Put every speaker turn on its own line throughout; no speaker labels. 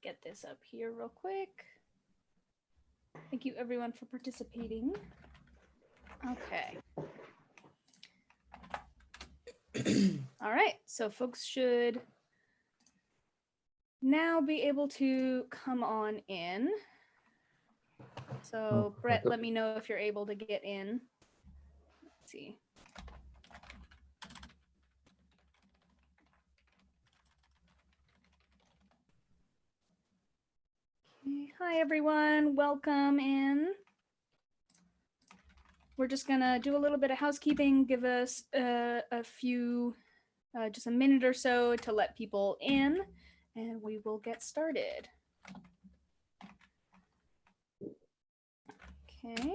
get this up here real quick. Thank you everyone for participating. Okay. All right, so folks should now be able to come on in. So Brett, let me know if you're able to get in. Let's see. Okay. Hi everyone, welcome in. We're just gonna do a little bit of housekeeping, give us a few, just a minute or so to let people in, and we will get started. Okay.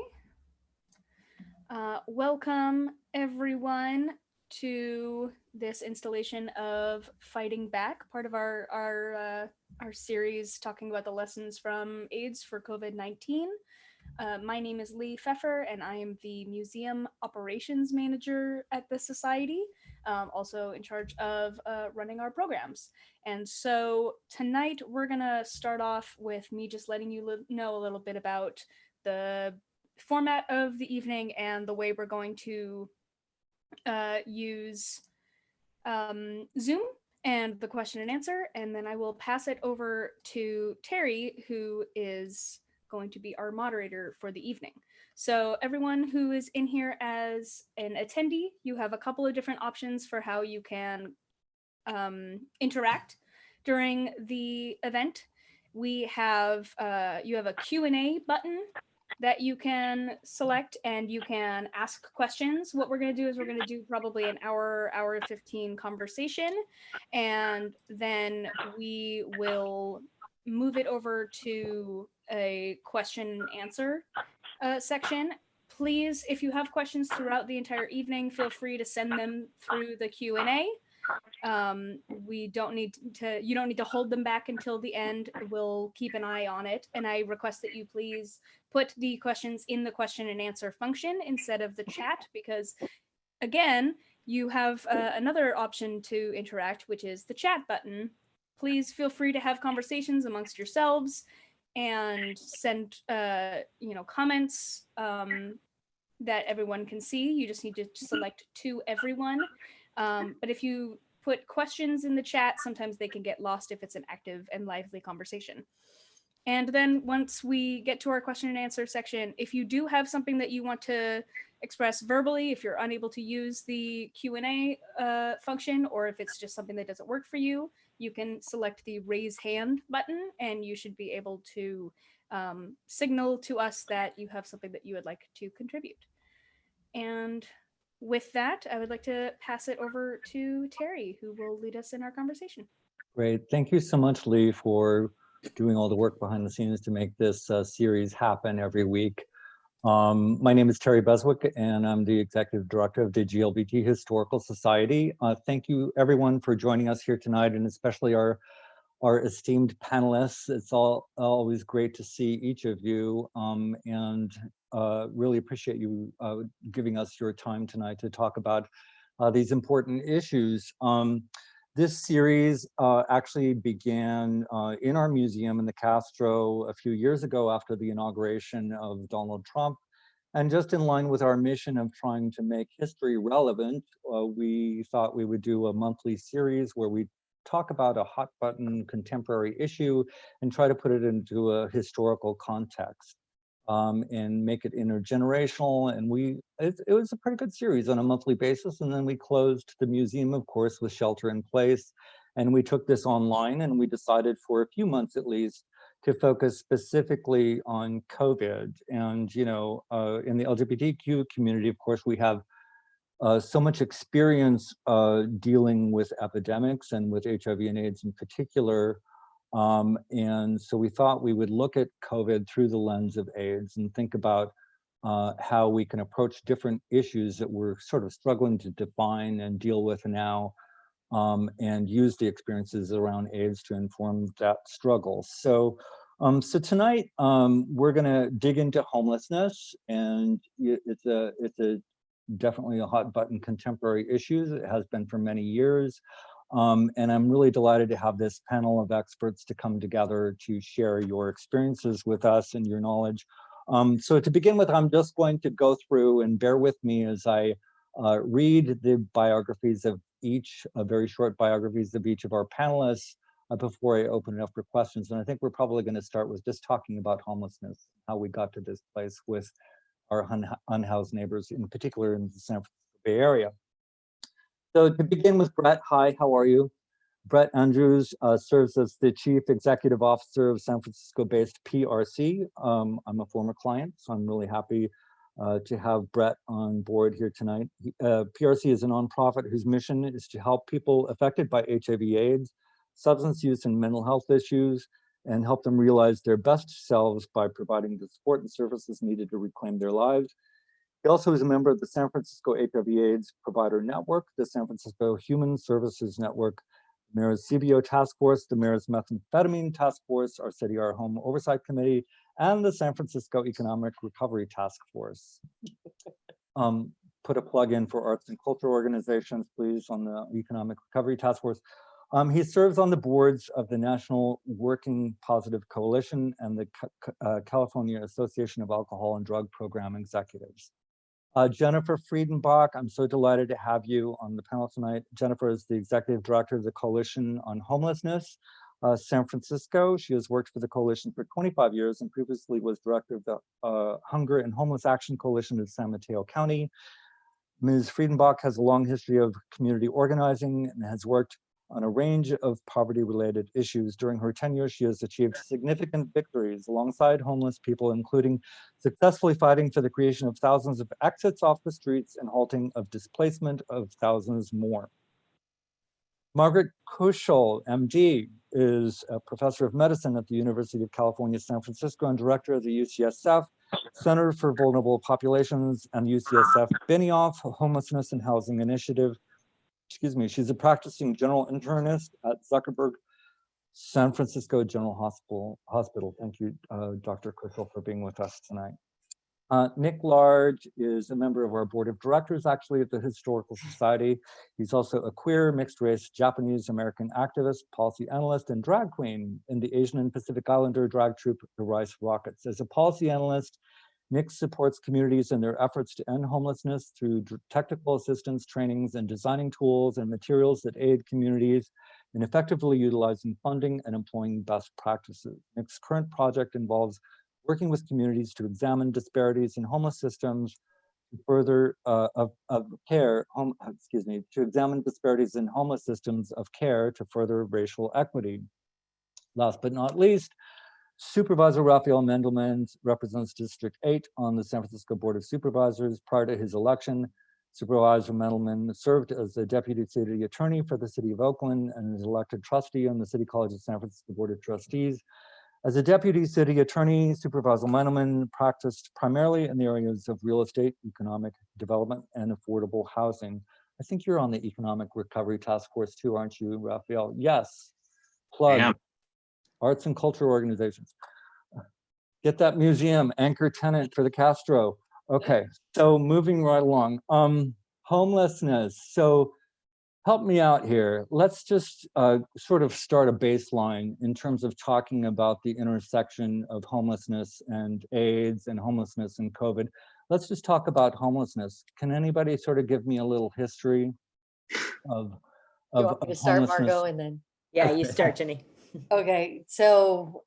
Welcome everyone to this installation of Fighting Back, part of our series talking about the lessons from AIDS for COVID-19. My name is Lee Pfeffer, and I am the Museum Operations Manager at the Society, also in charge of running our programs. And so tonight we're gonna start off with me just letting you know a little bit about the format of the evening and the way we're going to use Zoom and the question and answer, and then I will pass it over to Terry, who is going to be our moderator for the evening. So everyone who is in here as an attendee, you have a couple of different options for how you can interact during the event. We have, you have a Q&A button that you can select, and you can ask questions. What we're going to do is we're going to do probably an hour 15 conversation, and then we will move it over to a question and answer section. Please, if you have questions throughout the entire evening, feel free to send them through the Q&A. We don't need to, you don't need to hold them back until the end. We'll keep an eye on it, and I request that you please put the questions in the question and answer function instead of the chat, because again, you have another option to interact, which is the chat button. Please feel free to have conversations amongst yourselves and send comments that everyone can see. You just need to select to everyone. But if you put questions in the chat, sometimes they can get lost if it's an active and lively conversation. And then once we get to our question and answer section, if you do have something that you want to express verbally, if you're unable to use the Q&A function, or if it's just something that doesn't work for you, you can select the raise hand button, and you should be able to signal to us that you have something that you would like to contribute. And with that, I would like to pass it over to Terry, who will lead us in our conversation.
Great. Thank you so much, Lee, for doing all the work behind the scenes to make this series happen every week. My name is Terry Beswick, and I'm the Executive Director of the GLBT Historical Society. Thank you, everyone, for joining us here tonight, and especially our esteemed panelists. It's always great to see each of you, and really appreciate you giving us your time tonight to talk about these important issues. This series actually began in our museum in the Castro a few years ago after the inauguration of Donald Trump. And just in line with our mission of trying to make history relevant, we thought we would do a monthly series where we talk about a hot button contemporary issue and try to put it into a historical context. And make it intergenerational, and it was a pretty good series on a monthly basis. And then we closed the museum, of course, with shelter in place, and we took this online, and we decided for a few months at least to focus specifically on COVID. And in the LGBTQ community, of course, we have so much experience dealing with epidemics and with HIV and AIDS in particular. And so we thought we would look at COVID through the lens of AIDS and think about how we can approach different issues that we're sort of struggling to define and deal with now, and use the experiences around AIDS to inform that struggle. So, so tonight we're going to dig into homelessness, and it's definitely a hot button contemporary issue. It has been for many years. And I'm really delighted to have this panel of experts to come together to share your experiences with us and your knowledge. So to begin with, I'm just going to go through, and bear with me as I read the biographies of each, very short biographies of each of our panelists before I open it up for questions. And I think we're probably going to start with just talking about homelessness, how we got to this place with our unhoused neighbors, in particular in the San Francisco Bay Area. So to begin with, Brett, hi, how are you? Brett Andrews serves as the Chief Executive Officer of San Francisco-based PRC. I'm a former client, so I'm really happy to have Brett on board here tonight. PRC is a nonprofit whose mission is to help people affected by HIV/AIDS, substance use and mental health issues, and help them realize their best selves by providing the support and services needed to reclaim their lives. He also is a member of the San Francisco HIV/AIDS Provider Network, the San Francisco Human Services Network, the Mayor's CBO Task Force, the Mayor's Methamphetamine Task Force, our City Our Home Oversight Committee, and the San Francisco Economic Recovery Task Force. Put a plug in for arts and culture organizations, please, on the Economic Recovery Task Force. He serves on the boards of the National Working Positive Coalition and the California Association of Alcohol and Drug Program Executives. Jennifer Friedenbach, I'm so delighted to have you on the panel tonight. Jennifer is the Executive Director of the Coalition on Homelessness, San Francisco. She has worked for the coalition for 25 years and previously was Director of the Hunger and Homeless Action Coalition of San Mateo County. Ms. Friedenbach has a long history of community organizing and has worked on a range of poverty-related issues. During her tenure, she has achieved significant victories alongside homeless people, including successfully fighting for the creation of thousands of exits off the streets and halting of displacement of thousands more. Margaret Kuschel, MD, is a professor of medicine at the University of California, San Francisco, and director of the UCSF Center for Vulnerable Populations and UCSF Benioff Homelessness and Housing Initiative. Excuse me, she's a practicing general internist at Zuckerberg San Francisco General Hospital. Thank you, Dr. Kuschel, for being with us tonight. Nick Large is a member of our board of directors, actually, at the Historical Society. He's also a queer, mixed-race, Japanese-American activist, policy analyst, and drag queen in the Asian and Pacific Islander drag troupe, the Rice Rockets. As a policy analyst, Nick supports communities in their efforts to end homelessness through technical assistance, trainings, and designing tools and materials that aid communities in effectively utilizing funding and employing best practices. Nick's current project involves working with communities to examine disparities in homeless systems to further to examine disparities in homeless systems of care to further racial equity. Last but not least, Supervisor Raphael Mendelman represents District 8 on the San Francisco Board of Supervisors. Prior to his election, Supervisor Mendelman served as a deputy city attorney for the city of Oakland and is elected trustee on the City College of San Francisco Board of Trustees. As a deputy city attorney, Supervisor Mendelman practiced primarily in the areas of real estate, economic development, and affordable housing. I think you're on the Economic Recovery Task Force too, aren't you, Raphael? Yes. Plug.
Yeah.
Arts and culture organizations. Get that museum, anchor tenant for the Castro. Okay, so moving right along. Homelessness. So help me out here. Let's just sort of start a baseline in terms of talking about the intersection of homelessness and AIDS and homelessness and COVID. Let's just talk about homelessness. Can anybody sort of give me a little history of
You want me to start,
homelessness?
Margot, and then?
Yeah, you start, Jenny.
Okay, so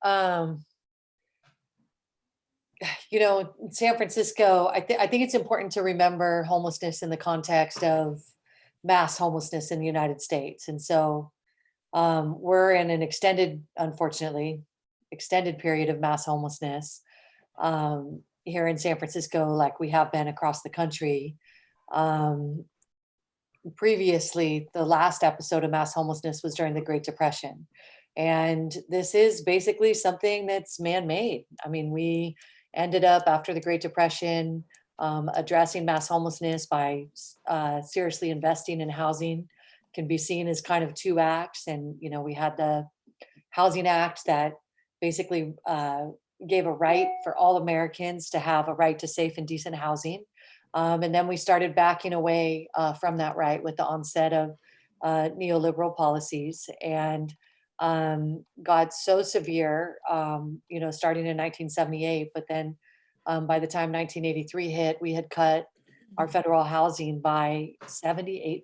you know, in San Francisco, I think it's important to remember homelessness in the context of mass homelessness in the United States. And so we're in an unfortunately, extended period of mass homelessness here in San Francisco, like we have been across the country. Previously, the last episode of mass homelessness was during the Great Depression. And this is basically something that's man-made. I mean, we ended up after the Great Depression addressing mass homelessness by seriously investing in housing. Can be seen as kind of two acts. And, you know, we had the Housing Act that basically gave a right for all Americans to have a right to safe and decent housing. And then we started backing away from that right with the onset of neoliberal policies, and got so severe, starting in 1978. But then by the time 1983 hit, we had cut our federal housing by 78%.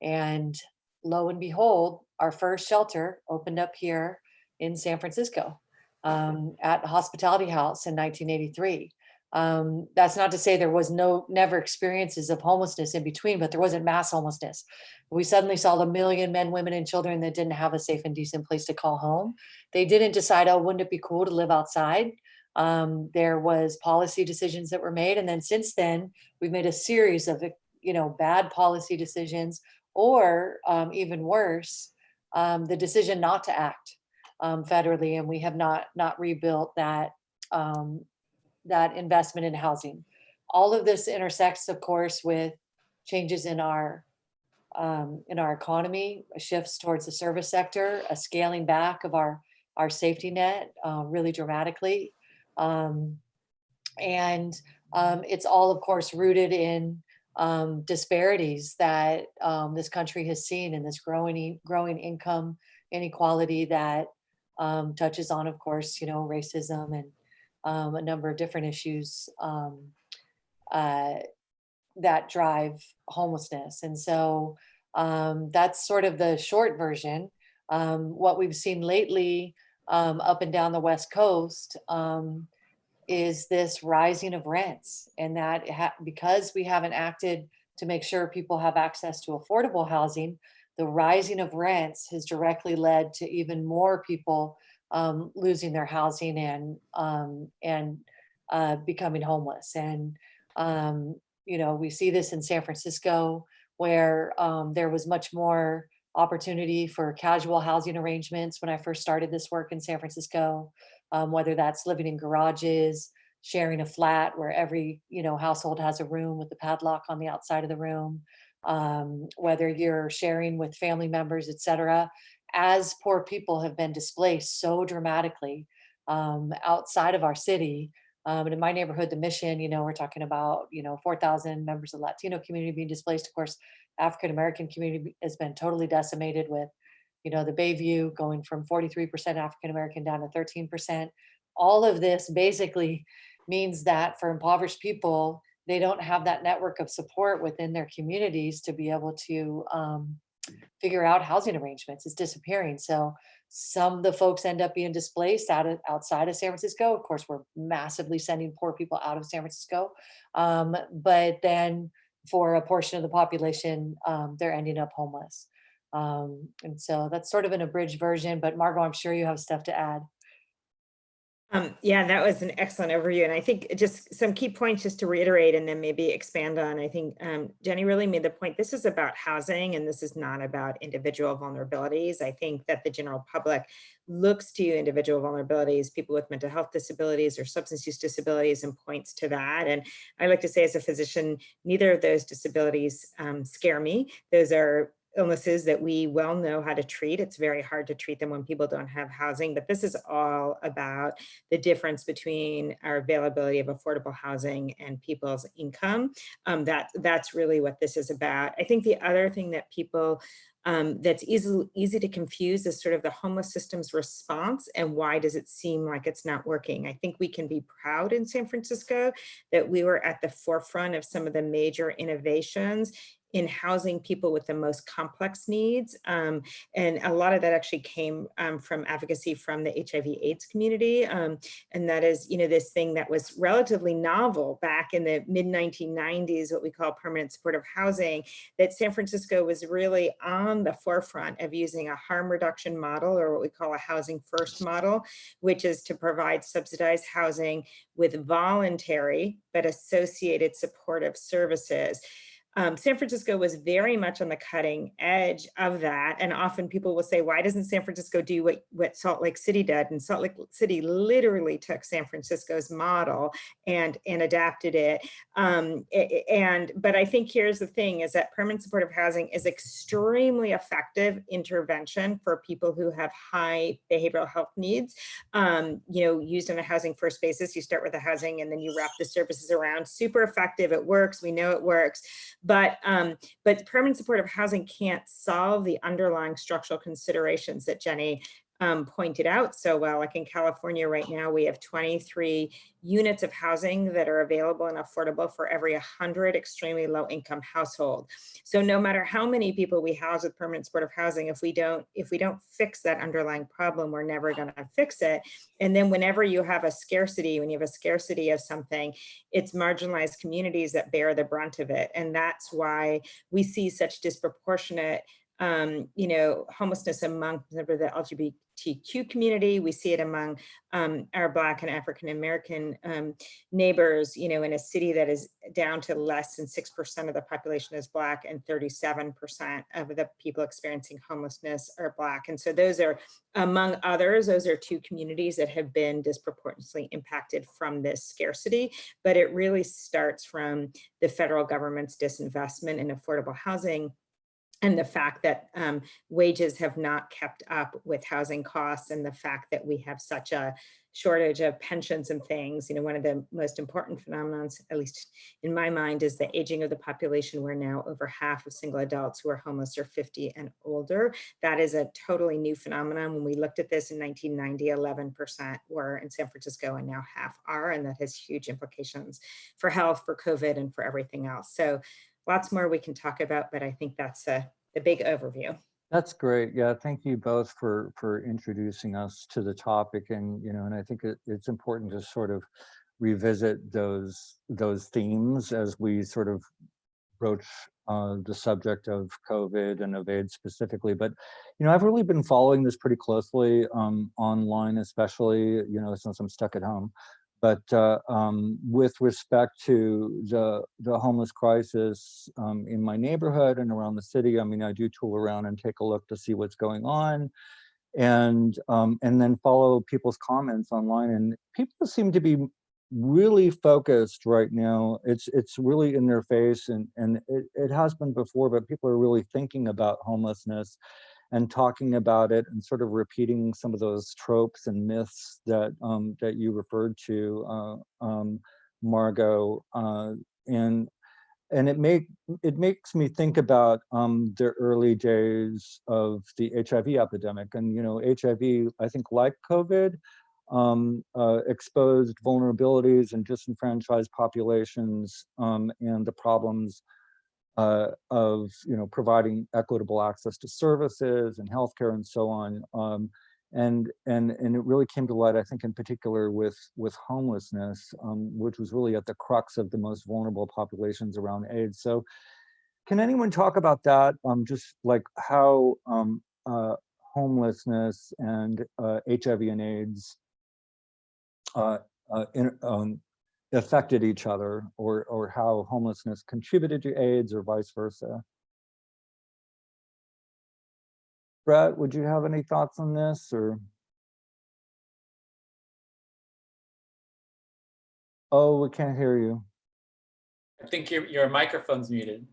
And lo and behold, our first shelter opened up here in San Francisco at Hospitality House in 1983. That's not to say there was never experiences of homelessness in between, but there wasn't mass homelessness. We suddenly saw the million men, women, and children that didn't have a safe and decent place to call home. They didn't decide, oh, wouldn't it be cool to live outside? There was policy decisions that were made. And then since then, we've made a series of, bad policy decisions, or even worse, the decision not to act federally. And we have not rebuilt that that investment in housing. All of this intersects, of course, with changes in our economy, shifts towards the service sector, a scaling back of our safety net really dramatically. It's all, of course, rooted in disparities that this country has seen, in this growing income inequality that touches on, of course, racism and a number of different issues that drive homelessness. And so that's sort of the short version. What we've seen lately up and down the West Coast is this rising of rents, and that because we haven't acted to make sure people have access to affordable housing, the rising of rents has directly led to even more people losing their housing and becoming homeless. And we see this in San Francisco, where there was much more opportunity for casual housing arrangements when I first started this work in San Francisco, whether that's living in garages, sharing a flat where every household has a room with a padlock on the outside of the room, whether you're sharing with family members, et cetera. As poor people have been displaced so dramatically outside of our city, and in my neighborhood, the Mission, we're talking about 4,000 members of the Latino community being displaced. Of course, African American community has been totally decimated, with the Bayview going from 43% African American down to 13%. All of this basically means that for impoverished people, they don't have that network of support within their communities to be able to figure out housing arrangements. It's disappearing. So some of the folks end up being displaced outside of San Francisco. Of course, we're massively sending poor people out of San Francisco. But then for a portion of the population, they're ending up homeless. And so that's sort of an abridged version, but Margot, I'm sure you have stuff to add.
Yeah, that was an excellent overview. And I think just some key points just to reiterate and then maybe expand on. I think Jenny really made the point, this is about housing and this is not about individual vulnerabilities. I think that the general public looks to individual vulnerabilities, people with mental health disabilities or substance use disabilities, and points to that. And I like to say as a physician, neither of those disabilities scare me. Those are illnesses that we well know how to treat. It's very hard to treat them when people don't have housing, but this is all about the difference between our availability of affordable housing and people's income. That's really what this is about. I think the other thing that people that's easy to confuse is sort of the homeless system's response and why does it seem like it's not working. I think we can be proud in San Francisco that we were at the forefront of some of the major innovations in housing people with the most complex needs. And a lot of that actually came from advocacy from the HIV/AIDS community. And that is, this thing that was relatively novel back in the mid-1990s, what we call permanent supportive housing, that San Francisco was really on the forefront of using a harm reduction model, or what we call a housing first model, which is to provide subsidized housing with voluntary but associated supportive services. San Francisco was very much on the cutting edge of that. And often people will say, why doesn't San Francisco do what Salt Lake City did? And Salt Lake City literally took San Francisco's model and adapted it. But I think here's the thing, is that permanent supportive housing is extremely effective intervention for people who have high behavioral health needs. Used on a housing first basis, you start with the housing and then you wrap the services around. Super effective, it works, we know it works. But permanent supportive housing can't solve the underlying structural considerations that Jenny pointed out so well. Like in California right now, we have 23 units of housing that are available and affordable for every 100 extremely low income household. So no matter how many people we house with permanent supportive housing, if we don't fix that underlying problem, we're never going to fix it. And then whenever you have a scarcity, when you have a scarcity of something, it's marginalized communities that bear the brunt of it. And that's why we see such disproportionate homelessness among the LGBTQ community. We see it among our Black and African American neighbors, in a city that is down to less than 6% of the population is Black and 37% of the people experiencing homelessness are Black. And so those are, among others, those are two communities that have been disproportionately impacted from this scarcity. But it really starts from the federal government's disinvestment in affordable housing, and the fact that wages have not kept up with housing costs, and the fact that we have such a shortage of pensions and things. One of the most important phenomena, at least in my mind, is the aging of the population, where now over half of single adults who are homeless are 50 and older. That is a totally new phenomenon. When we looked at this in 1990, 11% were in San Francisco, and now half are, and that has huge implications for health, for COVID, and for everything else. So lots more we can talk about, but I think that's the big overview.
That's great. Yeah, thank you both for introducing us to the topic, and and I think it's important to sort of revisit those themes as we sort of broach the subject of COVID and of AIDS specifically. But I've really been following this pretty closely online, especially since I'm stuck at home. But with respect to the homeless crisis in my neighborhood and around the city, I do tool around and take a look to see what's going on, and then follow people's comments online. And people seem to be really focused right now. It's really in their face, and it has been before, but people are really thinking about homelessness and talking about it, and sort of repeating some of those tropes and myths that you referred to, Margot, and it makes me think about the early days of the HIV epidemic. And HIV, I think, like COVID, exposed vulnerabilities and disenfranchised populations, and the problems of providing equitable access to services and healthcare and so on, and it really came to light, I think, in particular with homelessness, which was really at the crux of the most vulnerable populations around AIDS. So, can anyone talk about that? Just like how homelessness and HIV and AIDS affected each other, or how homelessness contributed to AIDS, or vice versa. Brett, would you have any thoughts on this? Or oh, we can't hear you.
I think your microphone's muted.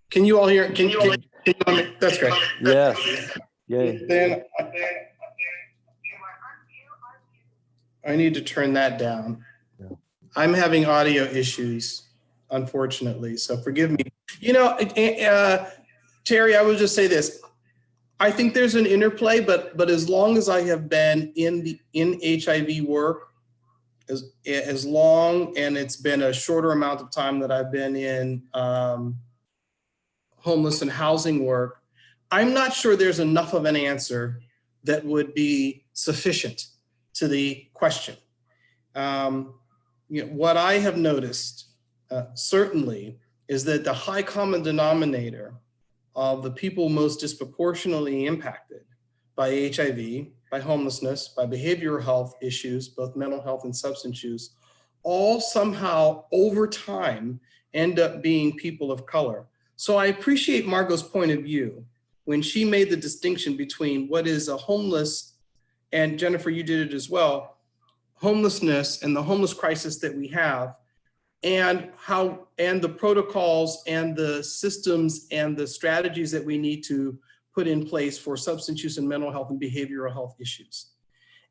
Can you all hear? Can you all hear? That's great.
Yes. Yay.
Then I need to turn that down.
Yeah.
I'm having audio issues, unfortunately, so forgive me. Terry, I will just say this. I think there's an interplay, but as long as I have been in HIV work, as long, and it's been a shorter amount of time that I've been in homeless and housing work, I'm not sure there's enough of an answer that would be sufficient to the question. What I have noticed certainly is that the high common denominator of the people most disproportionately impacted by HIV, by homelessness, by behavioral health issues, both mental health and substance use, all somehow over time end up being people of color. So I appreciate Margot's point of view when she made the distinction between what is a homeless, and Jennifer, you did it as well, homelessness and the homeless crisis that we have, and the protocols and the systems and the strategies that we need to put in place for substance use and mental health and behavioral health issues.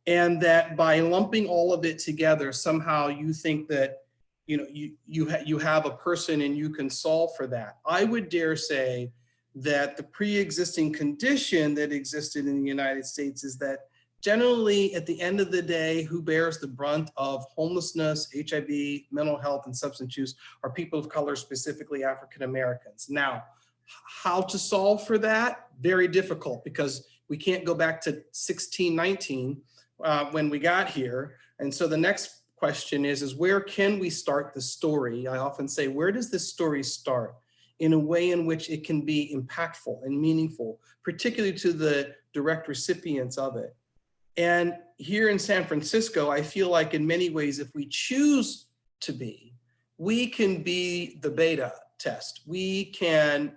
And that by lumping all of it together, somehow you think that you have a person and you can solve for that. I would dare say that the pre-existing condition that existed in the United States is that generally at the end of the day, who bears the brunt of homelessness, HIV, mental health, and substance use are people of color, specifically African Americans. Now, how to solve for that? Very difficult, because we can't go back to 1619 when we got here. And so the next question is where can we start the story? I often say, where does this story start in a way in which it can be impactful and meaningful, particularly to the direct recipients of it? And here in San Francisco, I feel like in many ways, if we choose to be, we can be the beta test. We can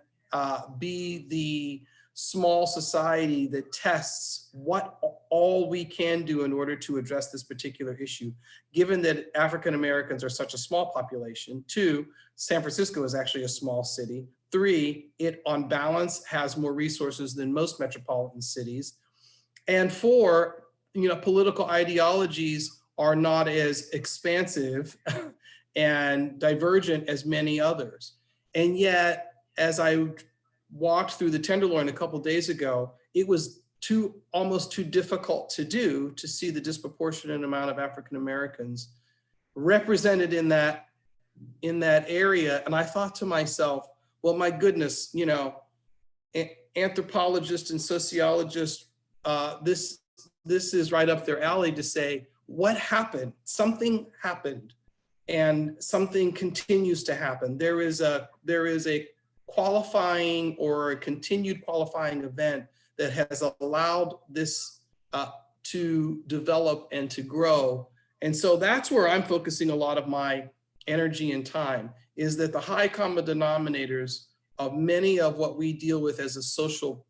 be the small society that tests what all we can do in order to address this particular issue, given that African Americans are such a small population. 2, San Francisco is actually a small city. 3, it on balance has more resources than most metropolitan cities. And 4, political ideologies are not as expansive and divergent as many others. And yet, as I walked through the Tenderloin a couple of days ago, it was almost too difficult to do to see the disproportionate amount of African Americans represented in that area. And I thought to myself, well, my goodness, anthropologists and sociologists, this is right up their alley to say, what happened? Something happened, and something continues to happen. There is a qualifying or a continued qualifying event that has allowed this to develop and to grow. And so that's where I'm focusing a lot of my energy and time, is that the high common denominators of many of what we deal with as a social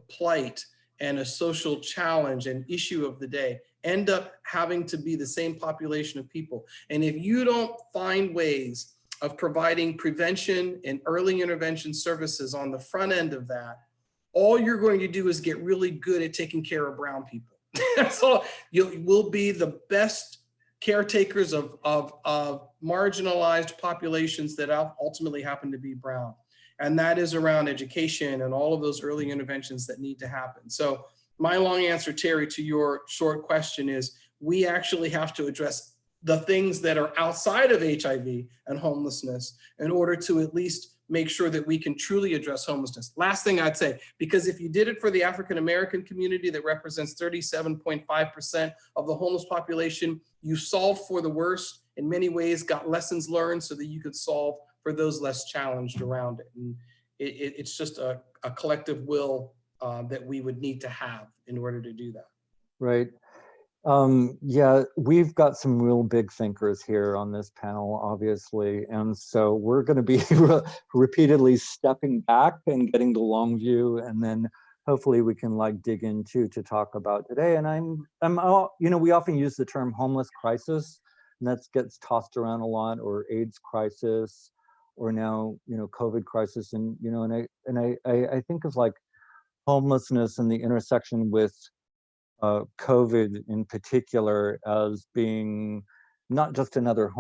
plight and a social challenge and issue of the day end up having to be the same population of people. And if you don't find ways of providing prevention and early intervention services on the front end of that, all you're going to do is get really good at taking care of brown people. So you will be the best caretakers of marginalized populations that ultimately happen to be brown. And that is around education and all of those early interventions that need to happen. So my long answer, Terry, to your short question is, we actually have to address the things that are outside of HIV and homelessness in order to at least make sure that we can truly address homelessness. Last thing I'd say, because if you did it for the African American community that represents 37.5% of the homeless population, you solved for the worst, in many ways got lessons learned so that you could solve for those less challenged around it. And it's just a collective will that we would need to have in order to do that.
Right. Yeah, we've got some real big thinkers here on this panel, obviously. And so we're going to be repeatedly stepping back and getting the long view, and then hopefully we can dig into to talk about today. And we often use the term homeless crisis, and that gets tossed around a lot, or AIDS crisis, or now, COVID crisis. And, I think of homelessness and the intersection with COVID in particular as being not just another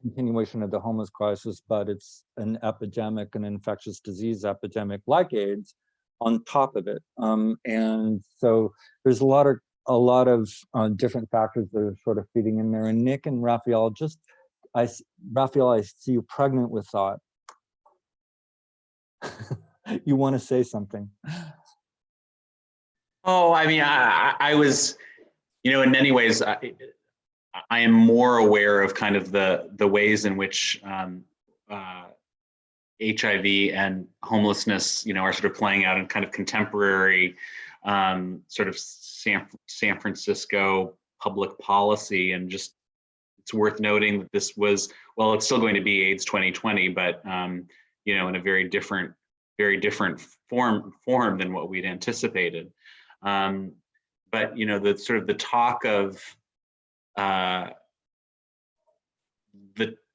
continuation of the homeless crisis, but it's an epidemic, an infectious disease epidemic like AIDS on top of it. And so there's a lot of different factors that are sort of feeding in there. And Nick and Raphael, Raphael, I see you pregnant with thought. You want to say something?
Oh, I mean, I was, in many ways, I am more aware of kind of the ways in which HIV and homelessness, are sort of playing out in kind of contemporary sort of San Francisco public policy. And just, it's worth noting that this was, well, it's still going to be AIDS 2020, but in a very different form than what we'd anticipated. But the sort of the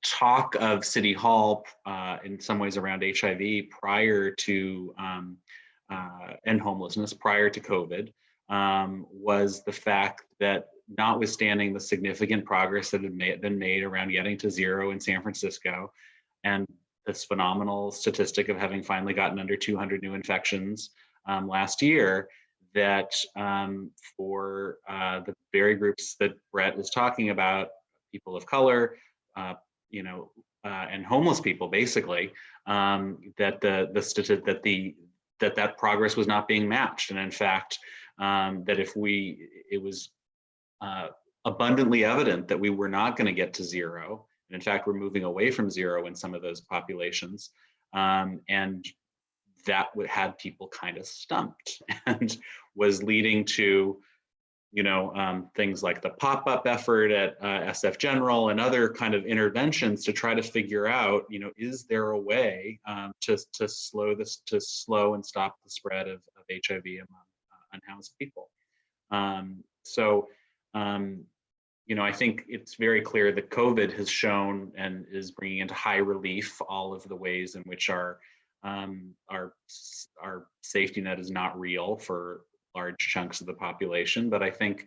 talk of City Hall in some ways around HIV prior to and homelessness prior to COVID was the fact that notwithstanding the significant progress that had been made around getting to zero in San Francisco, and this phenomenal statistic of having finally gotten under 200 new infections last year, that for the very groups that Brett was talking about, people of color, and homeless people, basically, that that progress was not being matched, and in fact, that it was abundantly evident that we were not going to get to zero. And in fact, we're moving away from zero in some of those populations, and that had people kind of stumped and was leading to, things like the pop-up effort at SF General and other kind of interventions to try to figure out, is there a way to slow and stop the spread of HIV among unhoused people? I think it's very clear that COVID has shown and is bringing into high relief all of the ways in which our safety net is not real for large chunks of the population. But I think,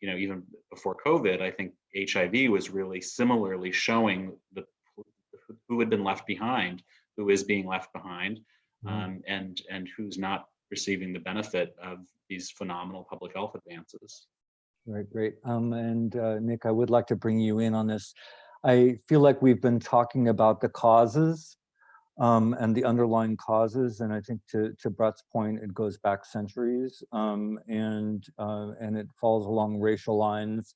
even before COVID, I think HIV was really similarly showing who had been left behind, who is being left behind, and who's not receiving the benefit of these phenomenal public health advances.
Right, great. And Nick, I would like to bring you in on this. I feel like we've been talking about the causes and the underlying causes, and I think to Brett's point, it goes back centuries, and it falls along racial lines.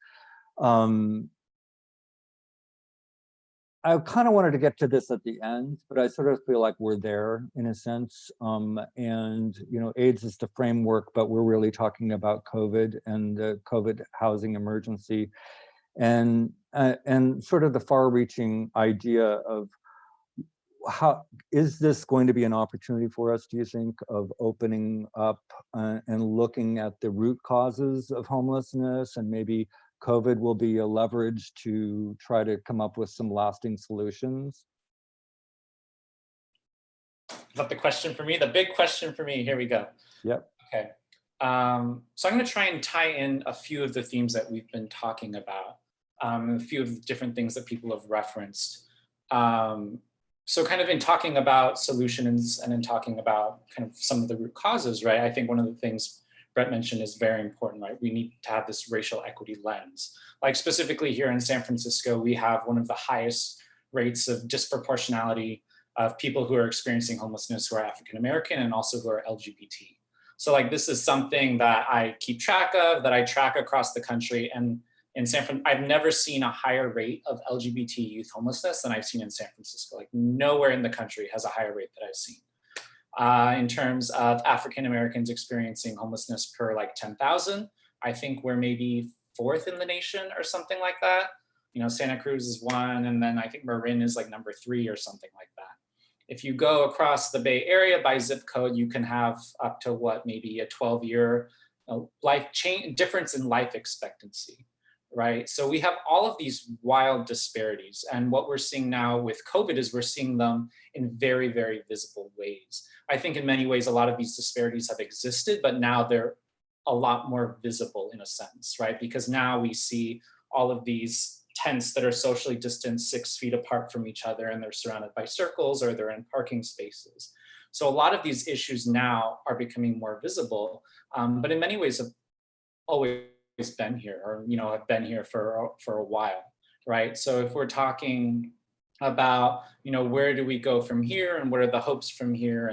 I kind of wanted to get to this at the end, but I sort of feel like we're there in a sense. And AIDS is the framework, but we're really talking about COVID and the COVID housing emergency, and sort of the far-reaching idea of how is this going to be an opportunity for us, do you think, of opening up and looking at the root causes of homelessness, and maybe COVID will be a leverage to try to come up with some lasting solutions?
Is that the question for me? The big question for me, here we go.
Yep.
Okay. So I'm going to try and tie in a few of the themes that we've been talking about, a few of the different things that people have referenced. So kind of in talking about solutions and in talking about kind of some of the root causes, right? I think one of the things Brett mentioned is very important, right? We need to have this racial equity lens. Like specifically here in San Francisco, we have one of the highest rates of disproportionality of people who are experiencing homelessness who are African-American and also who are LGBT. So like this is something that I keep track of, that I track across the country. And in San Francisco, I've never seen a higher rate of LGBT youth homelessness than I've seen in San Francisco. Like nowhere in the country has a higher rate that I've seen. In terms of African Americans experiencing homelessness per like 10,000, I think we're maybe 4th in the nation or something like that. Santa Cruz is 1, and then I think Marin is like number 3 or something like that. If you go across the Bay Area by zip code, you can have up to maybe a 12-year difference in life expectancy, right? So we have all of these wild disparities. And what we're seeing now with COVID is we're seeing them in very, very visible ways. I think in many ways, a lot of these disparities have existed, but now they're a lot more visible in a sense, right? Because now we see all of these tents that are socially distanced 6 feet apart from each other, and they're surrounded by circles or they're in parking spaces. So a lot of these issues now are becoming more visible, but in many ways have always been here, or have been here for a while, right? So if we're talking about where do we go from here and what are the hopes from here,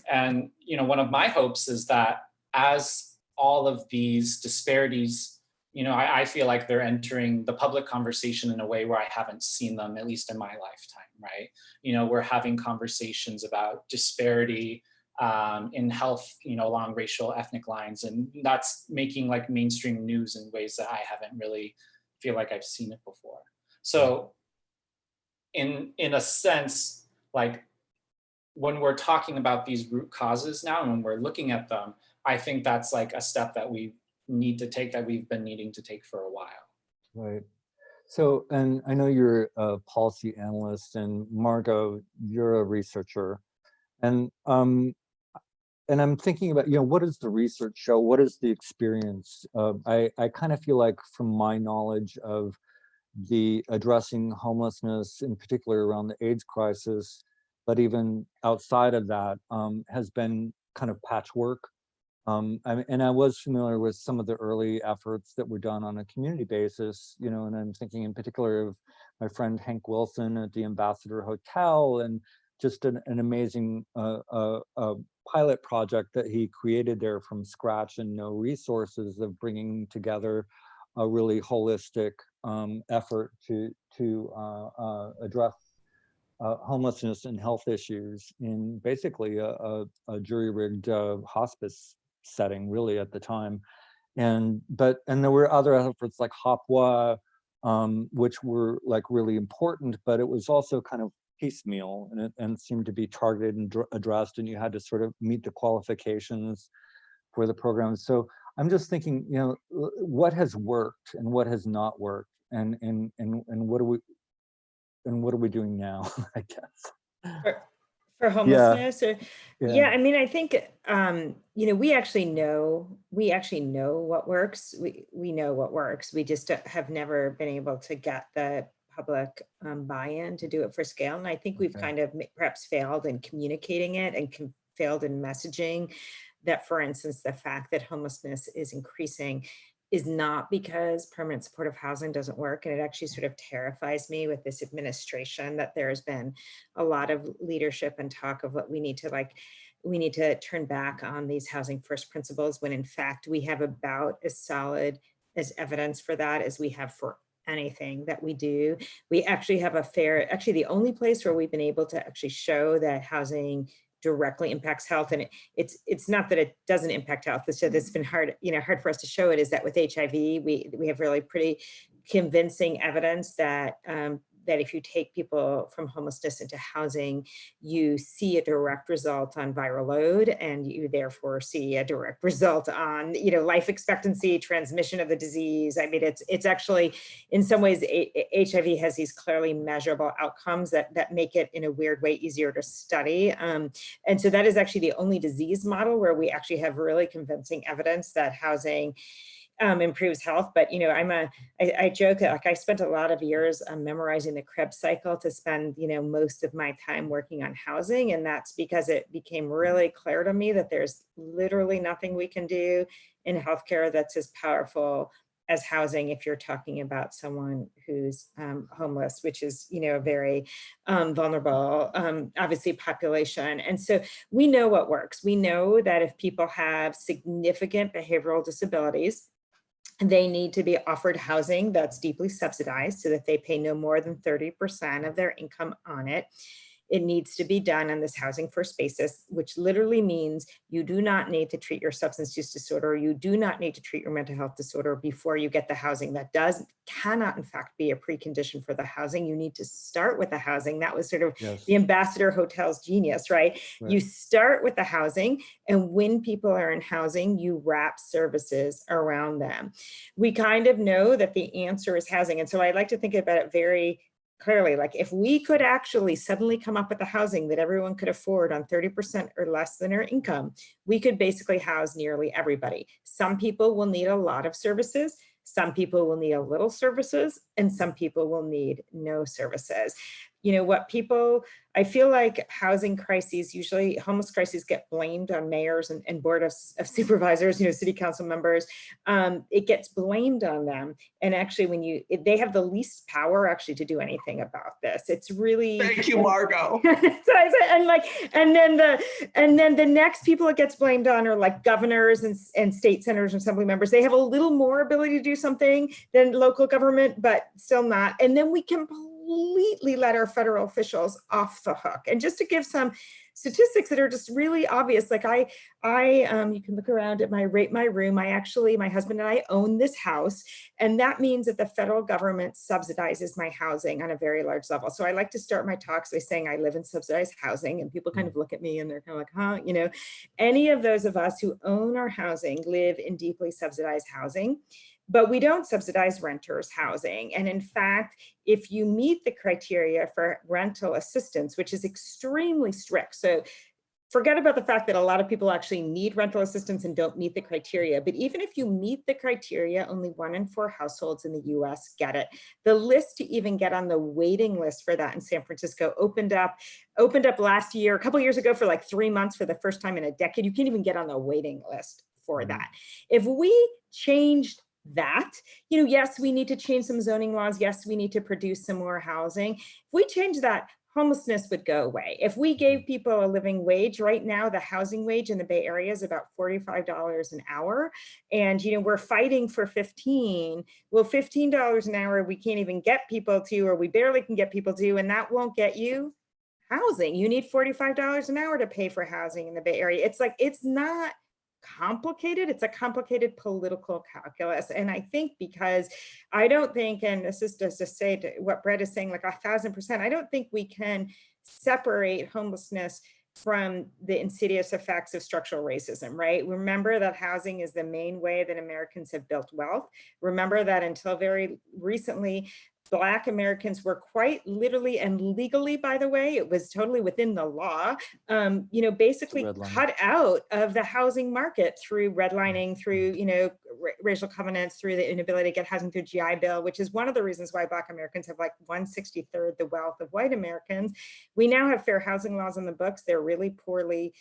and one of my hopes is that as all of these disparities, I feel like they're entering the public conversation in a way where I haven't seen them, at least in my lifetime, right? We're having conversations about disparity in health, along racial, ethnic lines, and that's making like mainstream news in ways that I haven't really feel like I've seen it before. So in a sense, like when we're talking about these root causes now, and when we're looking at them, I think that's like a step that we need to take, that we've been needing to take for a while.
Right. So, and I know you're a policy analyst, and Margot, you're a researcher. And and I'm thinking about, what does the research show? What is the experience? I kind of feel like from my knowledge of the addressing homelessness, in particular around the AIDS crisis, but even outside of that, has been kind of patchwork. And I was familiar with some of the early efforts that were done on a community basis, and I'm thinking in particular of my friend Hank Wilson at the Ambassador Hotel, and just an amazing pilot project that he created there from scratch and no resources, of bringing together a really holistic effort to address homelessness and health issues in basically a jury-rigged hospice setting, really, at the time. And there were other efforts like Hopwa, which were like really important, but it was also kind of piecemeal, and seemed to be targeted and addressed, and you had to sort of meet the qualifications for the program. So I'm just thinking, what has worked and what has not worked, and what are we doing now? I guess.
For homelessness,
Yeah.
I mean, I think we actually know what works. We know what works. We just have never been able to get the public buy-in to do it for scale. And I think we've kind of perhaps failed in communicating it, and failed in messaging that, for instance, the fact that homelessness is increasing is not because permanent supportive housing doesn't work. And it actually sort of terrifies me with this administration that there has been a lot of leadership and talk of what we need to turn back on these housing first principles, when in fact we have about as solid as evidence for that as we have for anything that we do. We actually have actually the only place where we've been able to actually show that housing directly impacts health, and it's not that it doesn't impact health. It's that it's been hard for us to show it, is that with HIV, we have really pretty convincing evidence that that if you take people from homelessness into housing, you see a direct result on viral load, and you therefore see a direct result on life expectancy, transmission of the disease. I mean, it's actually, in some ways, HIV has these clearly measurable outcomes that make it, in a weird way, easier to study. And so that is actually the only disease model where we actually have really convincing evidence that housing improves health. But I joke that, like, I spent a lot of years memorizing the Krebs cycle to spend most of my time working on housing, and that's because it became really clear to me that there's literally nothing we can do in healthcare that's as powerful as housing if you're talking about someone who's homeless, which is a very vulnerable, obviously, population. And so we know what works. We know that if people have significant behavioral disabilities, they need to be offered housing that's deeply subsidized so that they pay no more than 30% of their income on it. It needs to be done on this housing first basis, which literally means you do not need to treat your substance use disorder. You do not need to treat your mental health disorder before you get the housing. That cannot in fact be a precondition for the housing. You need to start with the housing. That was sort of the Ambassador Hotel's genius, right? You start with the housing, and when people are in housing, you wrap services around them. We kind of know that the answer is housing. And so I like to think about it very clearly, like, if we could actually suddenly come up with a housing that everyone could afford on 30% or less than their income, we could basically house nearly everybody. Some people will need a lot of services, some people will need a little services, and some people will need no services. I feel like housing crises, usually homeless crises, get blamed on mayors and board of supervisors, city council members. It gets blamed on them. And actually, they have the least power actually to do anything about this. It's really—
Thank you, Margot.
and then the next people it gets blamed on are like governors and state senators and assembly members. They have a little more ability to do something than local government, but still not. And then we completely let our federal officials off the hook. And just to give some statistics that are just really obvious, like I you can look around at my room. My husband and I own this house, and that means that the federal government subsidizes my housing on a very large level. So I like to start my talks by saying I live in subsidized housing, and people kind of look at me and they're kind of like, huh? Any of those of us who own our housing live in deeply subsidized housing. But we don't subsidize renters' housing. And in fact, if you meet the criteria for rental assistance, which is extremely strict, so forget about the fact that a lot of people actually need rental assistance and don't meet the criteria. But even if you meet the criteria, only 1 in 4 households in the US get it. The list to even get on the waiting list for that in San Francisco opened up last year, a couple years ago, for like 3 months for the first time in a decade. You can't even get on the waiting list for that. If we changed that, yes, we need to change some zoning laws. Yes, we need to produce some more housing. If we change that, homelessness would go away. If we gave people a living wage, right now, the housing wage in the Bay Area is about $45 an hour. And, we're fighting for 15. Well, $15 an hour, we can't even get people to, or we barely can get people to, and that won't get you housing. You need $45 an hour to pay for housing in the Bay Area. It's not complicated. It's a complicated political calculus. And I think because I don't think, and this is just to say to what Brett is saying, like 1000%, I don't think we can separate homelessness from the insidious effects of structural racism, right? Remember that housing is the main way that Americans have built wealth. Remember that until very recently, Black Americans were quite literally and legally, by the way, it was totally within the law, basically cut out of the housing market through redlining, through, racial covenants, through the inability to get housing through GI Bill, which is one of the reasons why Black Americans have like 1/63 the wealth of white Americans. We now have fair housing laws on the books. They're really poorly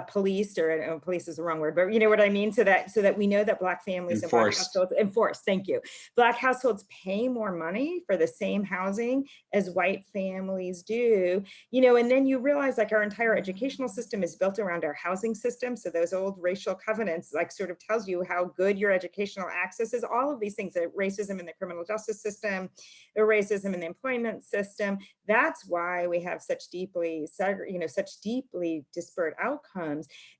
policed, or police is the wrong word, but you know what I mean? So that we know that Black families and Black households enforced, thank you. Black households pay more money for the same housing as white families do, and then you realize like our entire educational system is built around our housing system. So those old racial covenants like sort of tells you how good your educational access is, all of these things, the racism in the criminal justice system, the racism in the employment system. That's why we have such deeply disparate outcomes.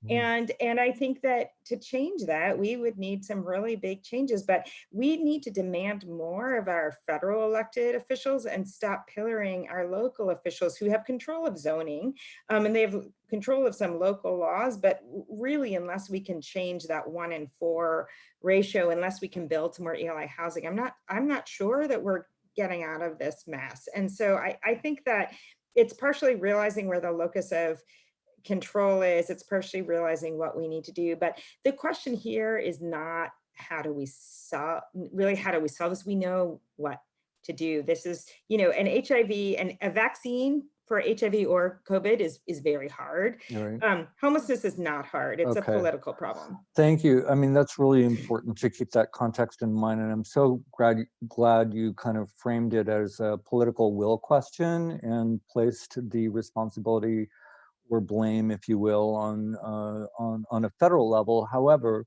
And I think that to change that, we would need some really big changes, but we need to demand more of our federal elected officials and stop pillaring our local officials who have control of zoning, and they have control of some local laws, but really, unless we can change that 1 in 4 ratio, unless we can build some more ELI housing, I'm not sure that we're getting out of this mess. And so I think that it's partially realizing where the locus of control is, it's partially realizing what we need to do. But the question here is not how do we solve this? We know what to do. This is, an HIV and a vaccine for HIV or COVID is very hard. Right. Homelessness is not hard. It's a political problem.
Thank you. I mean, that's really important to keep that context in mind. And I'm so glad you kind of framed it as a political will question and placed the responsibility or blame, if you will, on a federal level. However,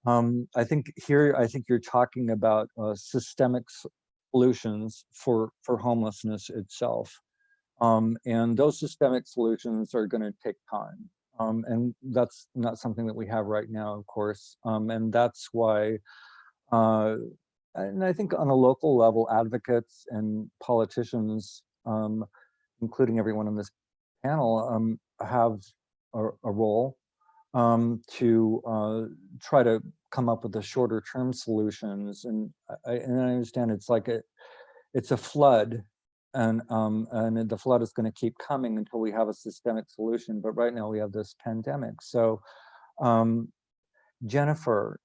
I think you're talking about systemic solutions for homelessness itself. And those systemic solutions are going to take time. And that's not something that we have right now, of course. And that's why, and I think on a local level, advocates and politicians, including everyone on this panel, have a role to try to come up with the shorter term solutions. And I understand it's a flood. And the flood is going to keep coming until we have a systemic solution. But right now we have this pandemic. So, Jennifer,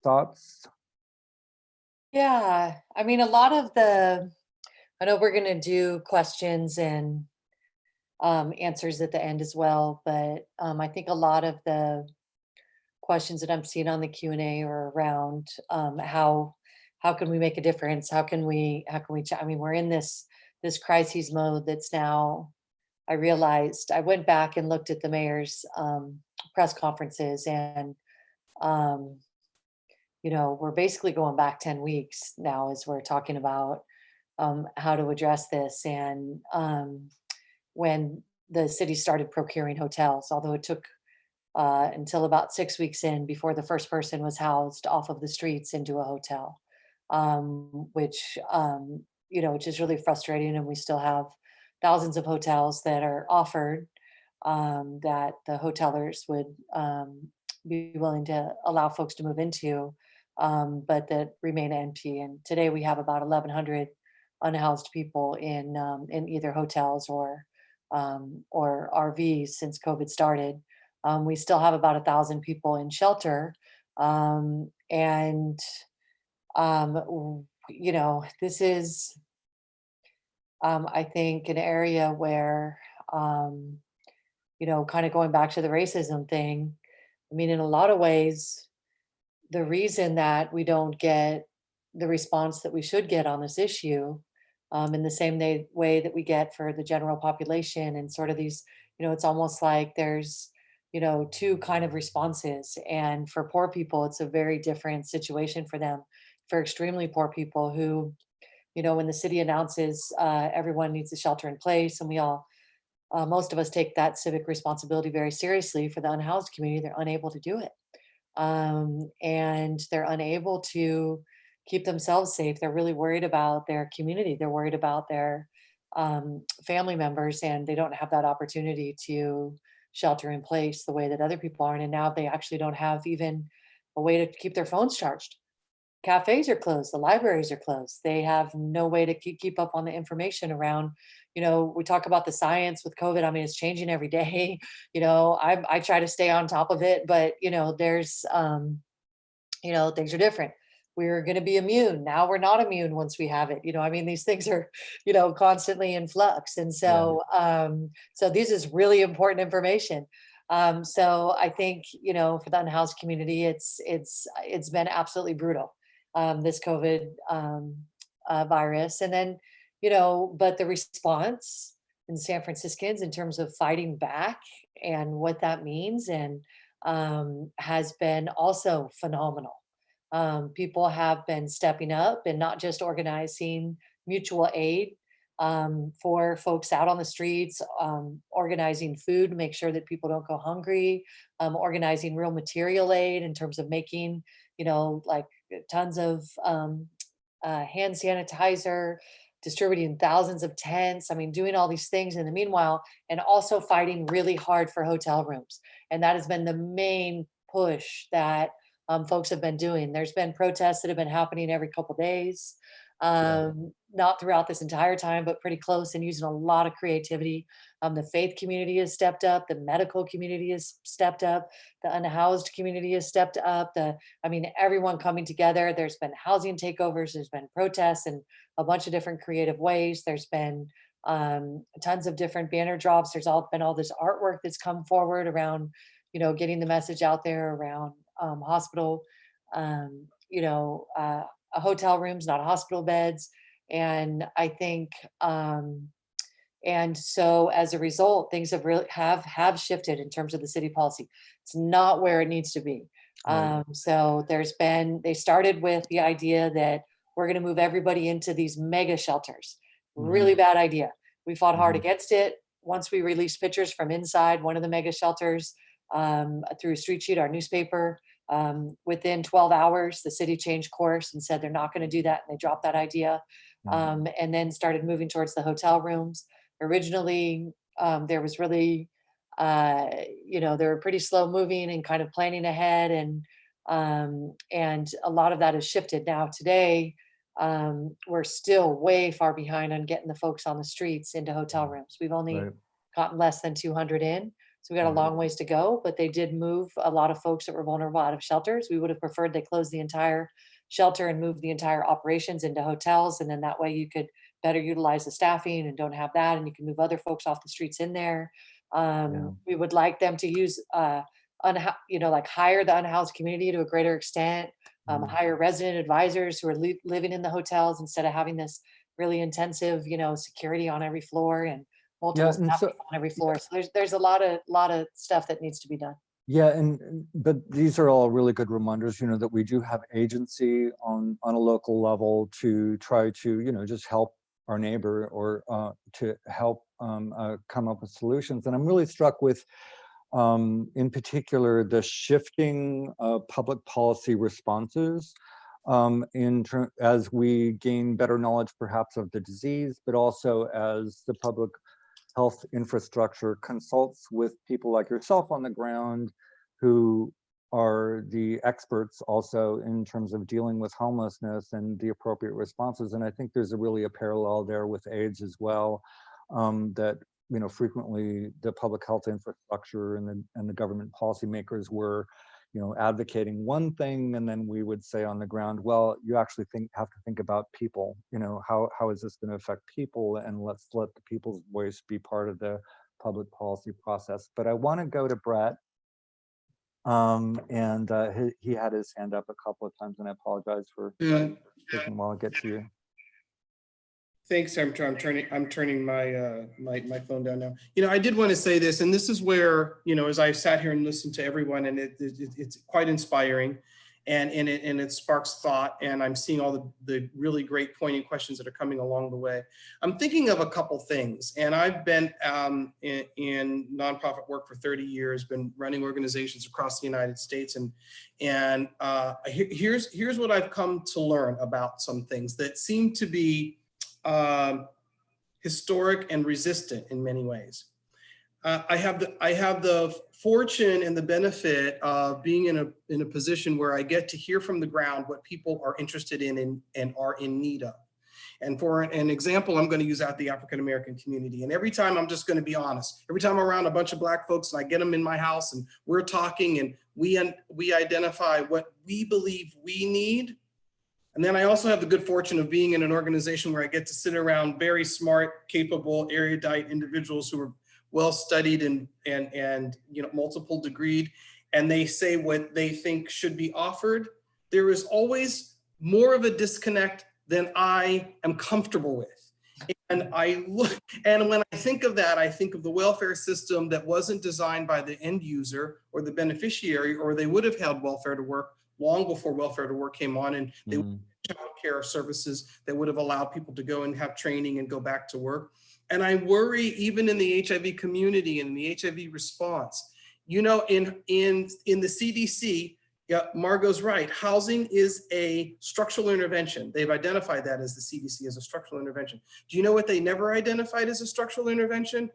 thoughts?
Yeah, I mean, I know we're going to do questions and answers at the end as well. But I think a lot of the questions that I'm seeing on the Q&A are around how can we make a difference? How can we, I mean, we're in this crises mode that's now, I realized, I went back and looked at the mayor's press conferences and, we're basically going back 10 weeks now as we're talking about how to address this. And when the city started procuring hotels, although it took until about 6 weeks in before the first person was housed off of the streets into a hotel. Which is really frustrating. And we still have thousands of hotels that are offered that the hotelers would be willing to allow folks to move into, but that remain empty. And today we have about 1,100 unhoused people in either hotels or or RVs since COVID started. We still have about 1,000 people in shelter. And, you know, this is, I think, an area where, you know, kind of going back to the racism thing, I mean, in a lot of ways, the reason that we don't get the response that we should get on this issue, in the same way that we get for the general population, and sort of these, you know, it's almost like there's, you know, two kind of responses. And for poor people, it's a very different situation for them. For extremely poor people who, you know, when the city announces everyone needs a shelter in place, and we all, most of us take that civic responsibility very seriously, for the unhoused community, they're unable to do it. And they're unable to keep themselves safe. They're really worried about their community. They're worried about their family members, and they don't have that opportunity to shelter in place the way that other people are. And now they actually don't have even a way to keep their phones charged. Cafes are closed, the libraries are closed. They have no way to keep up on the information around, you know, we talk about the science with COVID. I mean, it's changing every day. You know, I try to stay on top of it, but you know, there's, you know, things are different. We're going to be immune. Now we're not immune once we have it. You know, I mean, these things are, you know, constantly in flux. And so, so this is really important information. So I think, you know, for the unhoused community, it's been absolutely brutal, this COVID virus. And then, you know, but the response in San Franciscans in terms of fighting back and what that means, and has been also phenomenal. People have been stepping up and not just organizing mutual aid for folks out on the streets, organizing food to make sure that people don't go hungry, organizing real material aid in terms of making, you know, like tons of hand sanitizer, distributing thousands of tents. I mean, doing all these things in the meanwhile, and also fighting really hard for hotel rooms. And that has been the main push that folks have been doing. There's been protests that have been happening every couple days, not throughout this entire time, but pretty close, and using a lot of creativity. The faith community has stepped up. The medical community has stepped up. The unhoused community has stepped up. I mean, everyone coming together. There's been housing takeovers. There's been protests in a bunch of different creative ways. There's been tons of different banner drops. There's been all this artwork that's come forward around, you know, getting the message out there around hospital, you know, hotel rooms, not hospital beds. And I think, and so as a result, things have really have shifted in terms of the city policy. It's not where it needs to be. So they started with the idea that we're going to move everybody into these mega shelters. Really bad idea. We fought hard against it. Once we released pictures from inside one of the mega shelters through Street Sheet, our newspaper, within 12 hours, the city changed course and said they're not going to do that. And they dropped that idea, and then started moving towards the hotel rooms. Originally, there was really, you know, they were pretty slow moving and kind of planning ahead. And a lot of that has shifted now. Today, we're still way far behind on getting the folks on the streets into hotel rooms. We've only gotten less than 200 in. So we got a long ways to go, but they did move a lot of folks that were vulnerable out of shelters. We would have preferred they closed the entire shelter and move the entire operations into hotels. And then that way you could better utilize the staffing and don't have that. And you can move other folks off the streets in there. We would like them to use, you know, like hire the unhoused community to a greater extent, hire resident advisors who are living in the hotels instead of having this really intensive, you know, security on every floor and multiple staff on every floor. So there's a lot of stuff that needs to be done.
Yeah, but these are all really good reminders, you know, that we do have agency on a local level to try to, you know, just help our neighbor, or to help come up with solutions. And I'm really struck with, in particular, the shifting public policy responses as we gain better knowledge, perhaps, of the disease, but also as the public health infrastructure consults with people like yourself on the ground, who are the experts also in terms of dealing with homelessness and the appropriate responses. And I think there's a parallel there with AIDS as well, that frequently the public health infrastructure and the government policymakers were, advocating one thing, and then we would say on the ground, well, you actually have to think about people. How is this going to affect people? And let's let the people's voice be part of the public policy process. But I want to go to Brett. He had his hand up a couple of times, and I apologize for taking a while to get to you.
Thanks. I'm turning my my phone down now. I did want to say this, and this is where, as I sat here and listened to everyone, and it's quite inspiring, and it sparks thought, and I'm seeing all the really great poignant questions that are coming along the way. I'm thinking of a couple things, and I've been in nonprofit work for 30 years, been running organizations across the United States, and here's what I've come to learn about some things that seem to be historic and resistant in many ways. I have the fortune and the benefit of being in a position where I get to hear from the ground what people are interested in and are in need of. And for an example, I'm going to use out the African American community. And every time, I'm just going to be honest, every time I'm around a bunch of Black folks and I get them in my house and we're talking and we identify what we believe we need. And then I also have the good fortune of being in an organization where I get to sit around very smart, capable, erudite individuals who are well-studied and multiple degreed, and they say what they think should be offered. There is always more of a disconnect than I am comfortable with. And when I think of that, I think of the welfare system that wasn't designed by the end user or the beneficiary, or they would have held welfare to work long before welfare to work came on, and they would have child care services that would have allowed people to go and have training and go back to work. And I worry, even in the HIV community and in the HIV response, in the CDC, yeah, Margot's right, housing is a structural intervention. They've identified that as the CDC as a structural intervention. Do you know what they never identified as a structural intervention?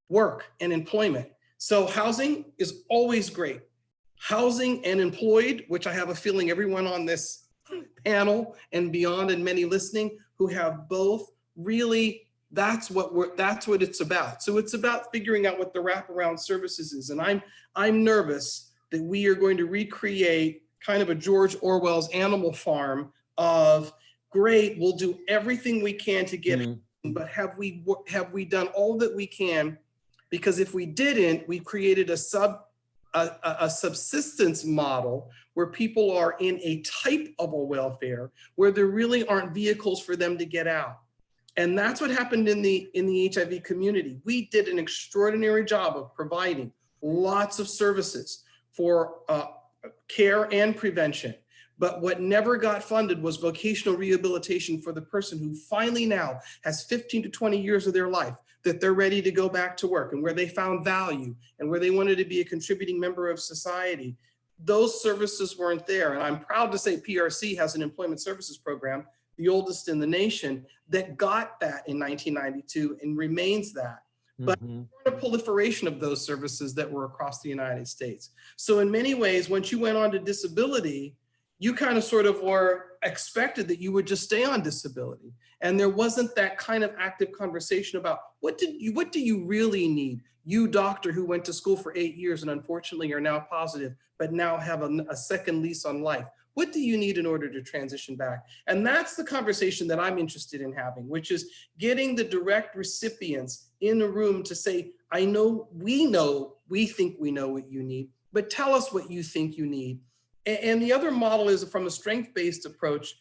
Work and employment. So housing is always great. Housing and employed, which I have a feeling everyone on this panel and beyond, and many listening who have both, really, that's what it's about. So it's about figuring out what the wraparound services is. And I'm nervous that we are going to recreate kind of a George Orwell's Animal Farm of, great, we'll do everything we can to get, but have we done all that we can? Because if we didn't, we created a subsistence model where people are in a type of a welfare where there really aren't vehicles for them to get out. And that's what happened in the HIV community. We did an extraordinary job of providing lots of services for care and prevention. But what never got funded was vocational rehabilitation for the person who finally now has 15 to 20 years of their life that they're ready to go back to work, and where they found value and where they wanted to be a contributing member of society. Those services weren't there. And I'm proud to say PRC has an employment services program, the oldest in the nation, that got that in 1992 and remains that. But a proliferation of those services that were across the United States. So in many ways, once you went on to disability, you kind of sort of were expected that you would just stay on disability. And there wasn't that kind of active conversation about what do you really need? You, doctor, who went to school for 8 years and unfortunately are now positive, but now have a second lease on life. What do you need in order to transition back? And that's the conversation that I'm interested in having, which is getting the direct recipients in a room to say, we think we know what you need, but tell us what you think you need. And the other model is from a strength-based approach.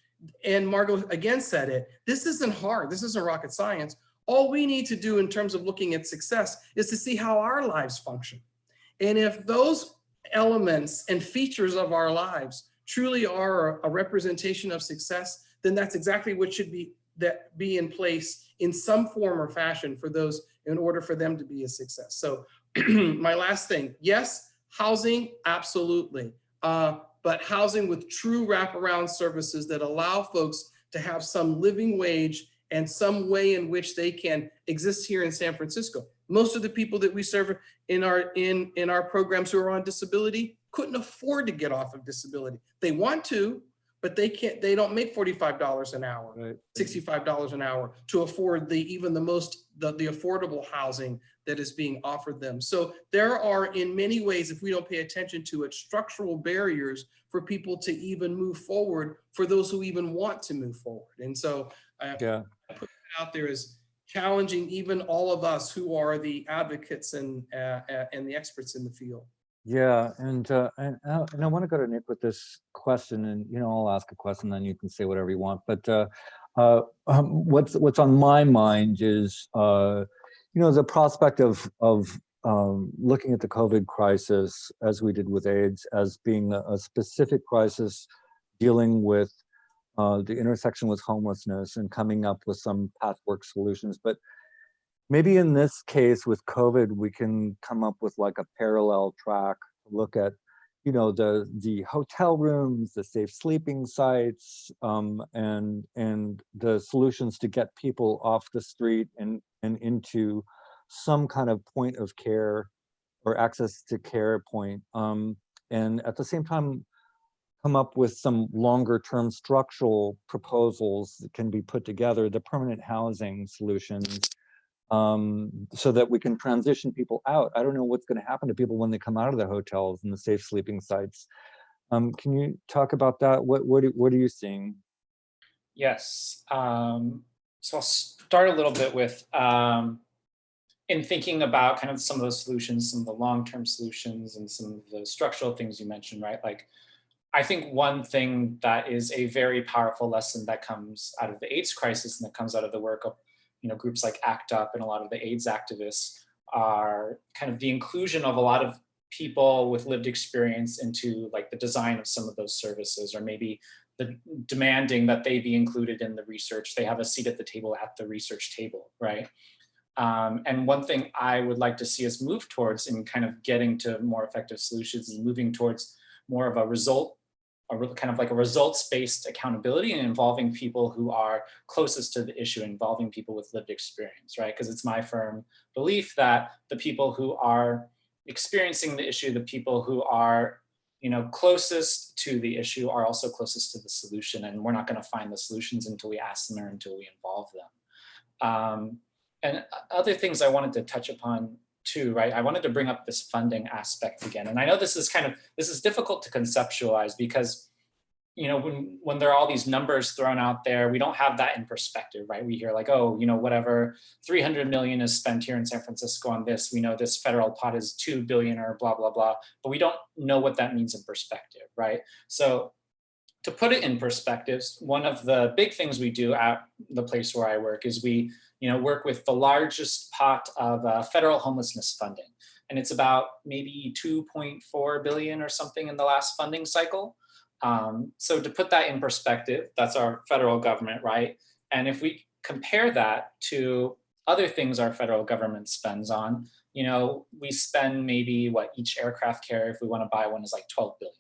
And Margot again said it, this isn't hard, this isn't rocket science. All we need to do in terms of looking at success is to see how our lives function. And if those elements and features of our lives truly are a representation of success, then that's exactly what should be in place in some form or fashion for those in order for them to be a success. So my last thing, yes, housing, absolutely. But housing with true wraparound services that allow folks to have some living wage and some way in which they can exist here in San Francisco. Most of the people that we serve in our programs who are on disability couldn't afford to get off of disability. They want to, but they don't make $45 an hour,
Right.
$65 an hour to afford even the affordable housing that is being offered them. So there are, in many ways, if we don't pay attention to it, structural barriers for people to even move forward, for those who even want to move forward. And so
Yeah.
I put it out there as challenging even all of us who are the advocates and the experts in the field.
Yeah, and I want to go to Nick with this question, and I'll ask a question, then you can say whatever you want. But what's on my mind is the prospect of looking at the COVID crisis, as we did with AIDS, as being a specific crisis dealing with the intersection with homelessness and coming up with some pathwork solutions. But maybe in this case with COVID, we can come up with like a parallel track, look at, the hotel rooms, the safe sleeping sites, and the solutions to get people off the street and into some kind of point of care or access to care point. And at the same time, come up with some longer term structural proposals that can be put together, the permanent housing solutions, so that we can transition people out. I don't know what's going to happen to people when they come out of the hotels and the safe sleeping sites. Can you talk about that? What are you seeing?
Yes. So I'll start a little bit with, in thinking about kind of some of those solutions, some of the long-term solutions and some of the structural things you mentioned, right? Like, I think one thing that is a very powerful lesson that comes out of the AIDS crisis and that comes out of the work of groups like ACT UP and a lot of the AIDS activists are kind of the inclusion of a lot of people with lived experience into like the design of some of those services, or maybe the demanding that they be included in the research. They have a seat at the table at the research table, right? And one thing I would like to see us move towards in kind of getting to more effective solutions is moving towards more of a kind of like a results-based accountability and involving people who are closest to the issue, involving people with lived experience, right? Because it's my firm belief that the people who are experiencing the issue, the people who are closest to the issue are also closest to the solution. And we're not going to find the solutions until we ask them or until we involve them. And other things I wanted to touch upon too, right? I wanted to bring up this funding aspect again. And I know this is difficult to conceptualize because, when there are all these numbers thrown out there, we don't have that in perspective, right? We hear like, oh, whatever, 300 million is spent here in San Francisco on this. We know this federal pot is 2 billion or blah, blah, blah, but we don't know what that means in perspective, right? So to put it in perspective, one of the big things we do at the place where I work is we work with the largest pot of federal homelessness funding. And it's about maybe 2.4 billion or something in the last funding cycle. So to put that in perspective, that's our federal government, right? And if we compare that to other things our federal government spends on, we spend maybe each aircraft carrier, if we want to buy one, is like 12 billion.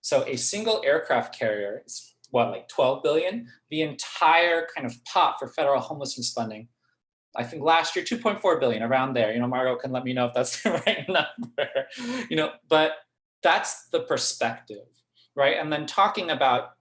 So a single aircraft carrier is like 12 billion? The entire kind of pot for federal homelessness funding, I think last year, 2.4 billion, around there. Margot can let me know if that's the right number, but that's the perspective, right? And then talking about,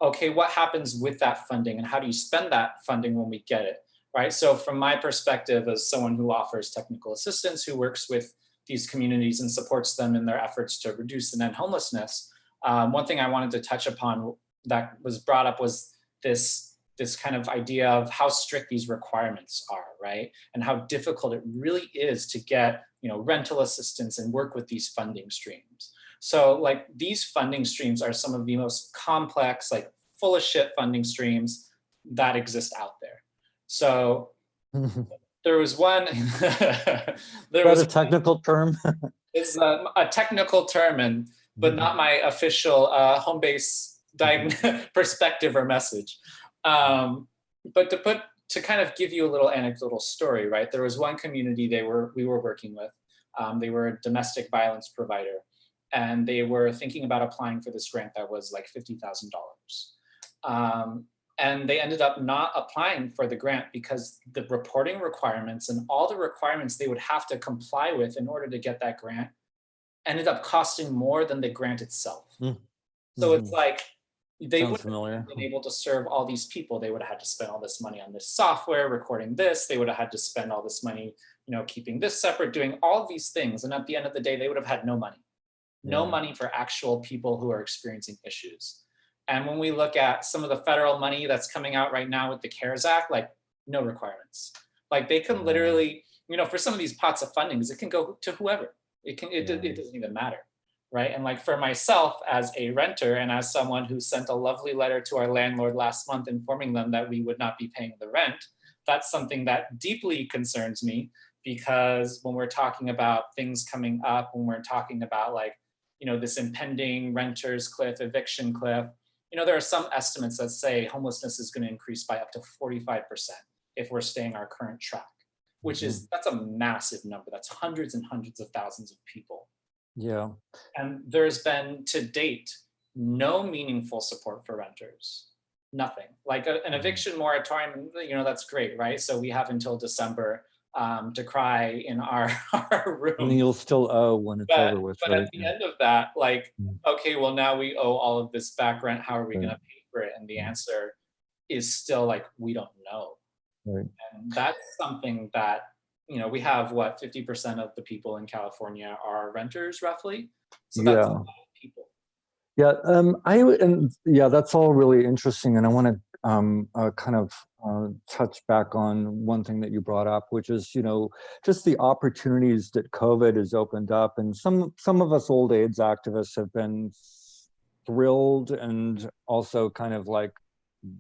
okay, what happens with that funding and how do you spend that funding when we get it, right? So from my perspective as someone who offers technical assistance, who works with these communities and supports them in their efforts to reduce and end homelessness, one thing I wanted to touch upon that was brought up was this kind of idea of how strict these requirements are, right? And how difficult it really is to get, rental assistance and work with these funding streams. So like these funding streams are some of the most complex, like full of shit funding streams that exist out there. So there was one, there was
a technical term.
It's a technical term, but not my official home base perspective or message. But to kind of give you a little anecdotal story, right? There was one community we were working with. They were a domestic violence provider, and they were thinking about applying for this grant that was like $50,000. And they ended up not applying for the grant because the reporting requirements and all the requirements they would have to comply with in order to get that grant ended up costing more than the grant itself. So it's like, they
Sounds
wouldn't
familiar.
have been able to serve all these people. They would have had to spend all this money on this software, recording this. They would have had to spend all this money, keeping this separate, doing all these things. And at the end of the day, they would have had no money. No
Yeah.
money for actual people who are experiencing issues. And when we look at some of the federal money that's coming out right now with the CARES Act, like no requirements. Like they can literally, for some of these pots of fundings, it can go to whoever. It doesn't even matter, right? And like for myself as a renter and as someone who sent a lovely letter to our landlord last month informing them that we would not be paying the rent, that's something that deeply concerns me, because when we're talking about things coming up, when we're talking about like, this impending renters cliff, eviction cliff, there are some estimates that say homelessness is going to increase by up to 45% if we're staying our current track, which that's a massive number. That's hundreds and hundreds of thousands of people.
Yeah.
And there's been to date no meaningful support for renters. Nothing. Like an eviction moratorium, that's great, right? So we have until December to cry in our room.
And you'll still owe when it's over with,
but
right?
at the end of that, like, okay, well now we owe all of this back rent. How are we going to pay for it? And the answer is still like, we don't know.
Right.
And that's something that, we have 50% of the people in California are renters roughly. So that's a lot of people.
Yeah, that's all really interesting. And I want to kind of touch back on one thing that you brought up, which is, just the opportunities that COVID has opened up. And some of us old AIDS activists have been thrilled and also kind of like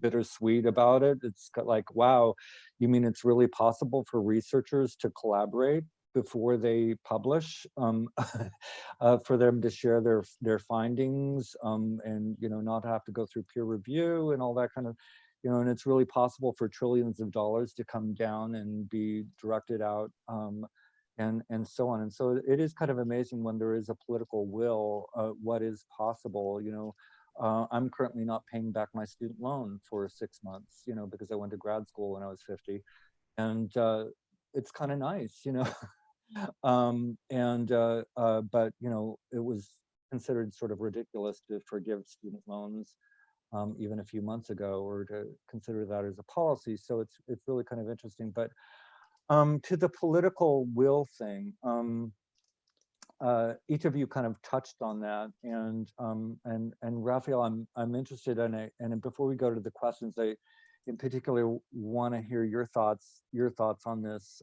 bittersweet about it. It's like, wow, you mean it's really possible for researchers to collaborate before they publish, for them to share their findings, and not have to go through peer review and all that kind of, and it's really possible for trillions of dollars to come down and be directed out, and so on. And so it is kind of amazing when there is a political will, what is possible. I'm currently not paying back my student loan for 6 months, because I went to grad school when I was 50, and it's kind of nice, but it was considered sort of ridiculous to forgive student loans even a few months ago, or to consider that as a policy. So it's really kind of interesting. But to the political will thing, each of you kind of touched on that, and Raphael, I'm interested in it. And before we go to the questions, I in particular want to hear your thoughts on this.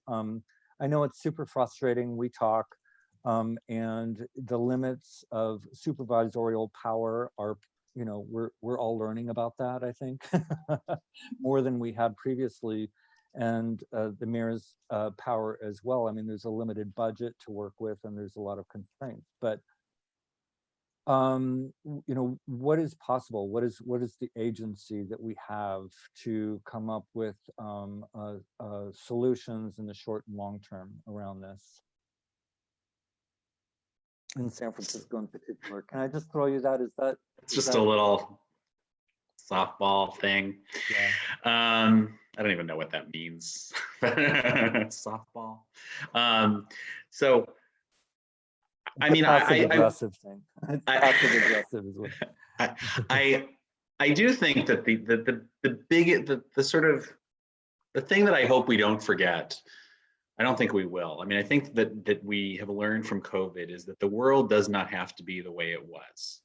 I know it's super frustrating. We talk, and the limits of supervisorial power are, we're all learning about that, I think, more than we had previously, and the mayor's power as well. I mean, there's a limited budget to work with, and there's a lot of constraints. But what is possible? What is the agency that we have to come up with solutions in the short and long term around this? In San Francisco in particular. Can I just throw you that?
It's just a little softball thing.
Yeah.
I don't even know what that means. Softball. So I mean,
passive aggressive thing. Passive aggressive is what.
I do think that the sort of the thing that I hope we don't forget, I don't think we will. I mean, I think that we have learned from COVID is that the world does not have to be the way it was.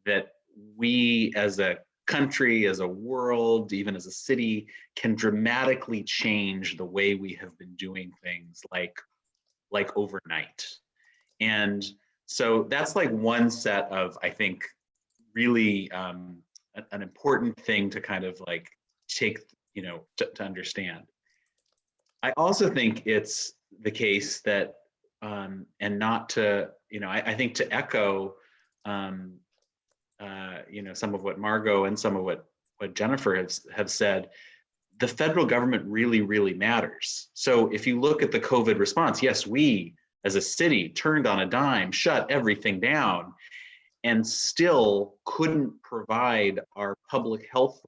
That we as a country, as a world, even as a city, can dramatically change the way we have been doing things like overnight. And so that's like one set of, I think, really an important thing to kind of like take, to understand. I also think it's the case that, and not to, I think to echo, some of what Margot and some of what Jennifer have said, the federal government really, really matters. So if you look at the COVID response, yes, we as a city turned on a dime, shut everything down, and still couldn't provide our public health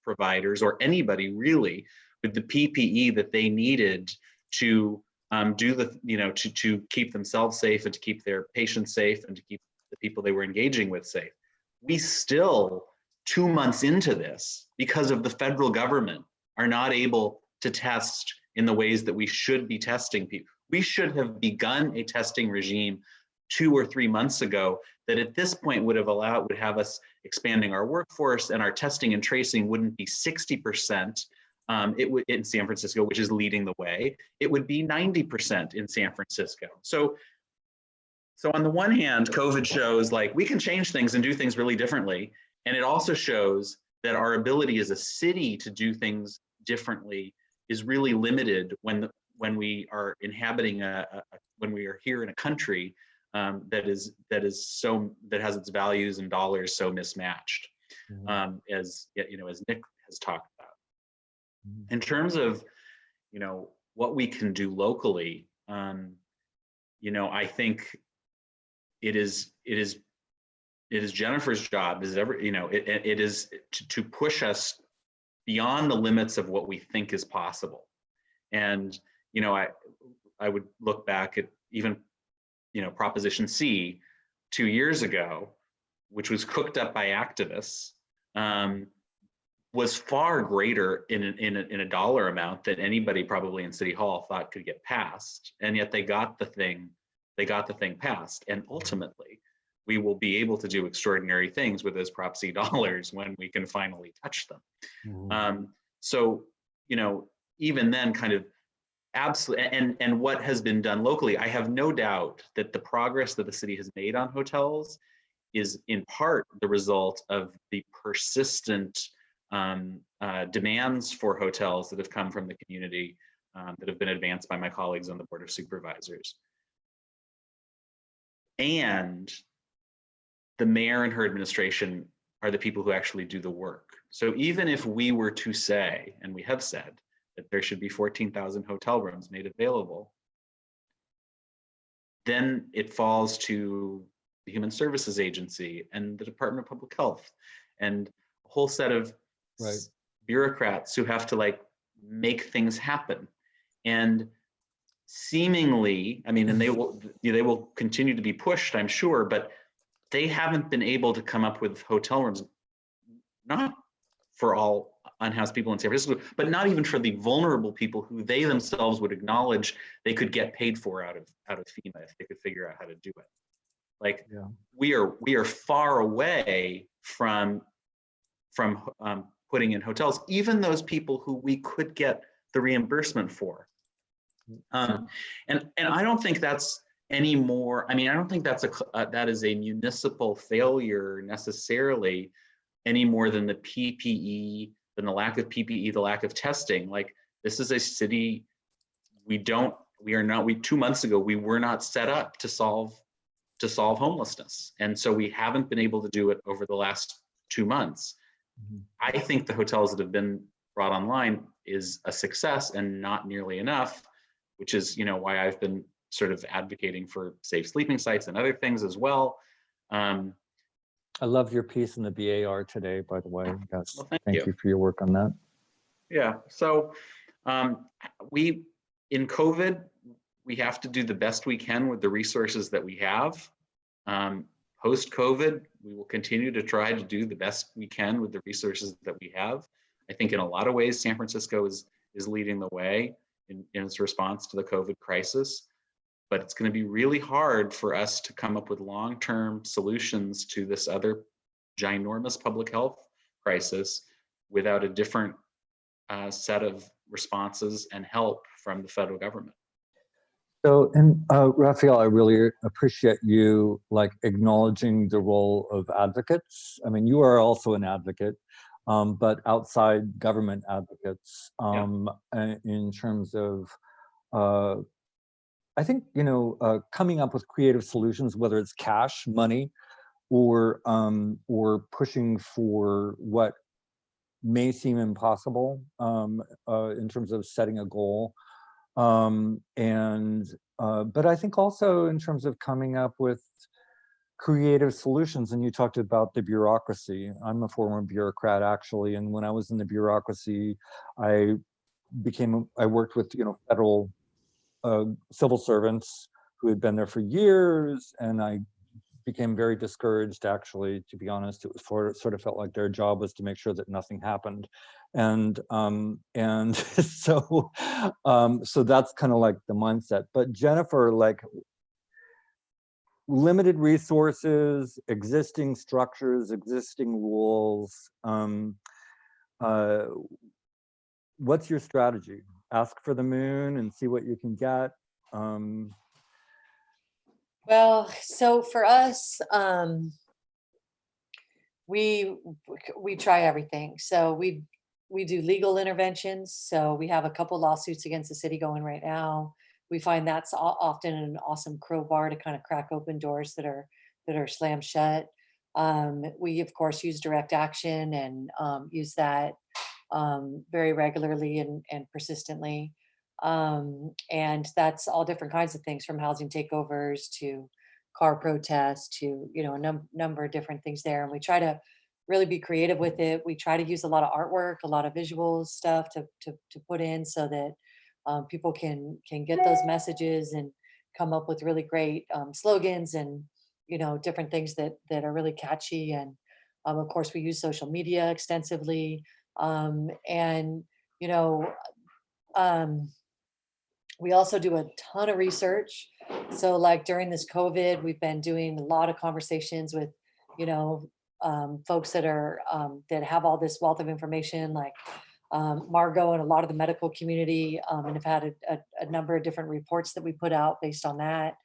providers or anybody really with the PPE that they needed to do the, to keep themselves safe and to keep their patients safe and to keep the people they were engaging with safe. we still, 2 months into this, because of the federal government, are not able to test in the ways that we should be testing people. We should have begun a testing regime 2 or 3 months ago that at this point would have us expanding our workforce, and our testing and tracing wouldn't be 60%. It would in San Francisco, which is leading the way. It would be 90% in San Francisco. So on the one hand, COVID shows like we can change things and do things really differently. And it also shows that our ability as a city to do things differently is really limited when we are inhabiting when we are here in a country that has its values and dollars so mismatched, as you know, as Nick has talked about. In terms of, you know, what we can do locally, you know, I think it is Jennifer's job, it is to push us beyond the limits of what we think is possible. And, you know, I would look back at even, you know, Proposition C 2 years ago, which was cooked up by activists, was far greater in a dollar amount than anybody probably in City Hall thought could get passed. And yet they got the thing passed. And ultimately, we will be able to do extraordinary things with those Prop C dollars when we can finally touch them. So, you know, even then, kind of absolutely, and what has been done locally, I have no doubt that the progress that the city has made on hotels is in part the result of the persistent demands for hotels that have come from the community, that have been advanced by my colleagues on the Board of Supervisors. And the mayor and her administration are the people who actually do the work. So even if we were to say, and we have said, that there should be 14,000 hotel rooms made available, then it falls to the Human Services Agency and the Department of Public Health and a whole set of bureaucrats who have to like make things happen. And seemingly, I mean, and they will continue to be pushed, I'm sure, but they haven't been able to come up with hotel rooms, not for all unhoused people in San Francisco, but not even for the vulnerable people who they themselves would acknowledge they could get paid for out of FEMA if they could figure out how to do it. Like, we are far away from putting in hotels, even those people who we could get the reimbursement for. And I don't think that's any more. I mean, I don't think that's that is a municipal failure necessarily, any more than the PPE, than the lack of PPE, the lack of testing. Like, this is a city, 2 months ago, we were not set up to solve homelessness. And so we haven't been able to do it over the last 2 months. I think the hotels that have been brought online is a success and not nearly enough, which is, you know, why I've been sort of advocating for safe sleeping sites and other things as well.
I love your piece in the BAR today, by the way. Yes,
well,
thank you for your work on that.
Yeah, so in COVID, we have to do the best we can with the resources that we have. Post-COVID, we will continue to try to do the best we can with the resources that we have. I think in a lot of ways, San Francisco is leading the way in its response to the COVID crisis. But it's going to be really hard for us to come up with long-term solutions to this other ginormous public health crisis without a different set of responses and help from the federal government.
So, and Raphael, I really appreciate you like acknowledging the role of advocates. I mean, you are also an advocate, but outside government advocates, in terms of, I think, you know, coming up with creative solutions, whether it's cash, money, or pushing for what may seem impossible in terms of setting a goal. But I think also in terms of coming up with creative solutions, and you talked about the bureaucracy. I'm a former bureaucrat actually, and when I was in the bureaucracy, I worked with, you know, federal civil servants who had been there for years, and I became very discouraged, actually, to be honest. It was sort of felt like their job was to make sure that nothing happened. And so that's kind of like the mindset. But Jennifer, like, limited resources, existing structures, existing rules, what's your strategy? Ask for the moon and see what you can get.
Well, so for us, we try everything. So we do legal interventions. So we have a couple lawsuits against the city going right now. We find that's often an awesome crowbar to kind of crack open doors that are slammed shut. We of course use direct action and use that very regularly and persistently. And that's all different kinds of things, from housing takeovers to car protests to, you know, a number of different things there. And we try to really be creative with it. We try to use a lot of artwork, a lot of visual stuff to put in so that people can get those messages and come up with really great slogans and, you know, different things that are really catchy. And of course, we use social media extensively. And, you know, we also do a ton of research. So like during this COVID, we've been doing a lot of conversations with, you know, folks that are, that have all this wealth of information, like Margot and a lot of the medical community, and have had a number of different reports that we put out based on that.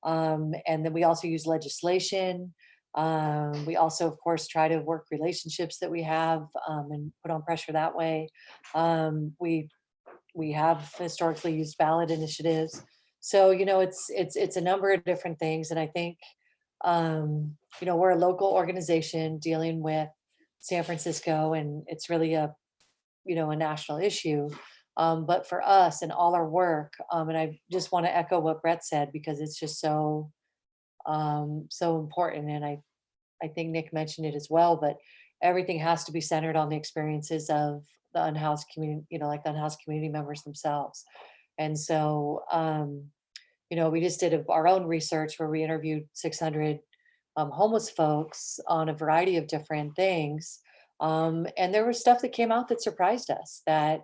And then we also use legislation. We also, of course, try to work relationships that we have and put on pressure that way. We have historically used ballot initiatives. So, you know, it's a number of different things. And I think, you know, we're a local organization dealing with San Francisco, and it's really a, you know, a national issue. But for us and all our work, and I just want to echo what Brett said, because it's just so, so important. And I think Nick mentioned it as well, but everything has to be centered on the experiences of the unhoused community, you know, like the unhoused community members themselves. And so, you know, we just did our own research where we interviewed 600 homeless folks on a variety of different things. And there was stuff that came out that surprised us that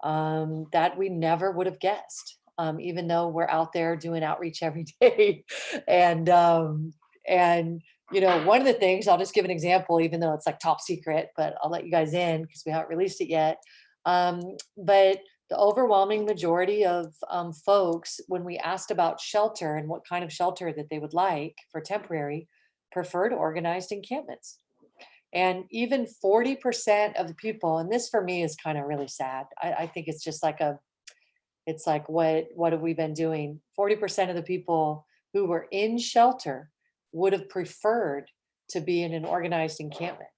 that we never would have guessed, even though we're out there doing outreach every day. And you know, one of the things, I'll just give an example, even though it's like top secret, but I'll let you guys in because we haven't released it yet. But the overwhelming majority of folks, when we asked about shelter and what kind of shelter that they would like for temporary, preferred organized encampments. And even 40% of the people, and this for me is kind of really sad. I think it's just like it's like, what have we been doing? 40% of the people who were in shelter would have preferred to be in an organized encampment.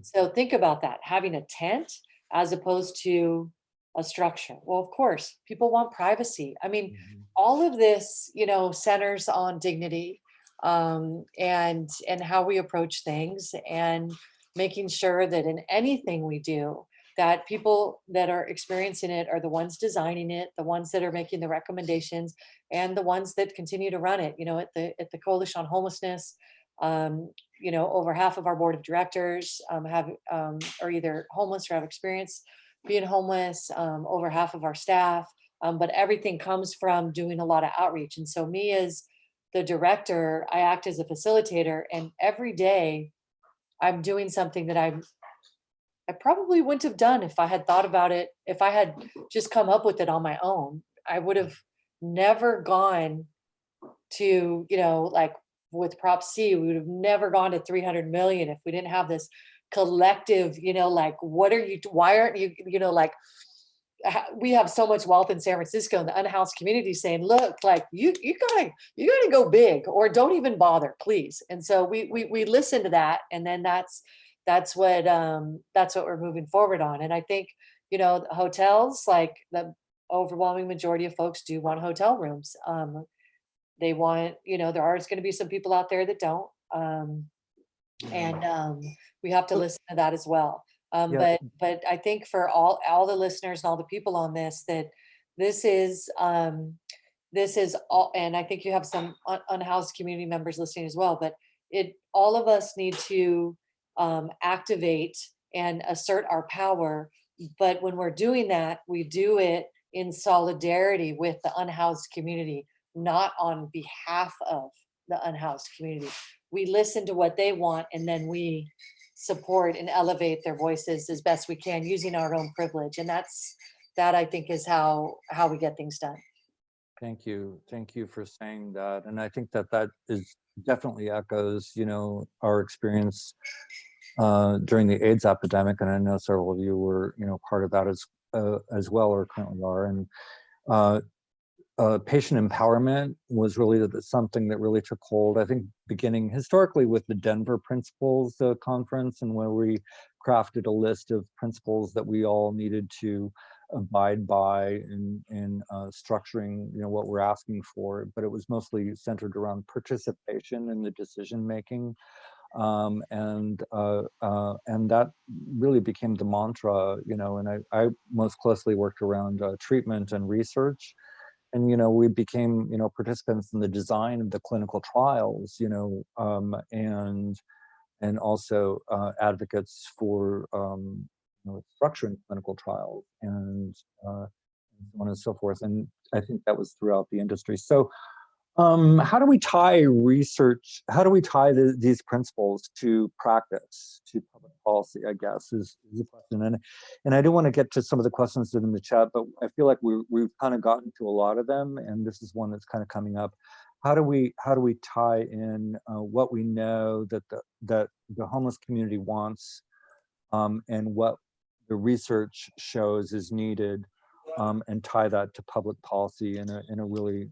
So think about that, having a tent as opposed to a structure. Well, of course, people want privacy. I mean, all of this, you know, centers on dignity, and how we approach things, and making sure that in anything we do, that people that are experiencing it are the ones designing it, the ones that are making the recommendations, and the ones that continue to run it. You know, at the Coalition on Homelessness, you know, over half of our board of directors have are either homeless or have experience being homeless. Over half of our staff, but everything comes from doing a lot of outreach. And so, me as the director, I act as a facilitator, and every day I'm doing something that I probably wouldn't have done if I had thought about it. If I had just come up with it on my own, I would have never gone to, you know, like with Prop C, we would have never gone to 300 million if we didn't have this collective, you know, like, why aren't you, you know, like, we have so much wealth in San Francisco and the unhoused community saying, look, like you gotta go big, or don't even bother, please. And so we listen to that, and then that's what we're moving forward on. And I think, you know, hotels, like the overwhelming majority of folks do want hotel rooms. They want, you know, there are going to be some people out there that don't, and we have to listen to that as well.
Yeah.
But I think for all the listeners and all the people on this, that this is all, and I think you have some unhoused community members listening as well, but all of us need to activate and assert our power. But when we're doing that, we do it in solidarity with the unhoused community, not on behalf of the unhoused community. We listen to what they want, and then we support and elevate their voices as best we can using our own privilege. And that I think is how we get things done.
Thank you for saying that. And I think that is definitely echoes, our experience during the AIDS epidemic. And I know several of you were, part of that as well, or currently are. And patient empowerment was really something that really took hold, I think, beginning historically with the Denver Principles Conference, and where we crafted a list of principles that we all needed to abide by in structuring, what we're asking for. But it was mostly centered around participation in the decision making. And that really became the mantra, and I most closely worked around treatment and research. And, we became, participants in the design of the clinical trials, and also advocates for, structuring clinical trials and so on and so forth. And I think that was throughout the industry. So how do we tie research, how do we tie these principles to practice, to public policy, I guess, is the question. And I do want to get to some of the questions that are in the chat, but I feel like we've kind of gotten to a lot of them, and this is one that's kind of coming up. How do we tie in what we know that the homeless community wants, and what the research shows is needed, and tie that to public policy in a really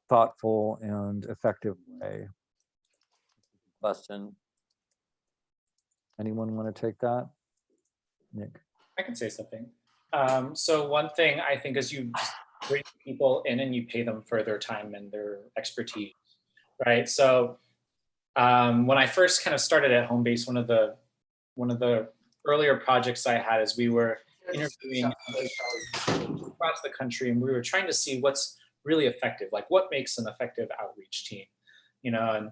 thoughtful and effective way? Question. Anyone want to take that? Nick.
I can say something. So one thing I think is you just bring people in and you pay them for their time and their expertise, right? So when I first kind of started at Homebase, one of the earlier projects I had is we were interviewing across the country, and we were trying to see what's really effective, like what makes an effective outreach team, and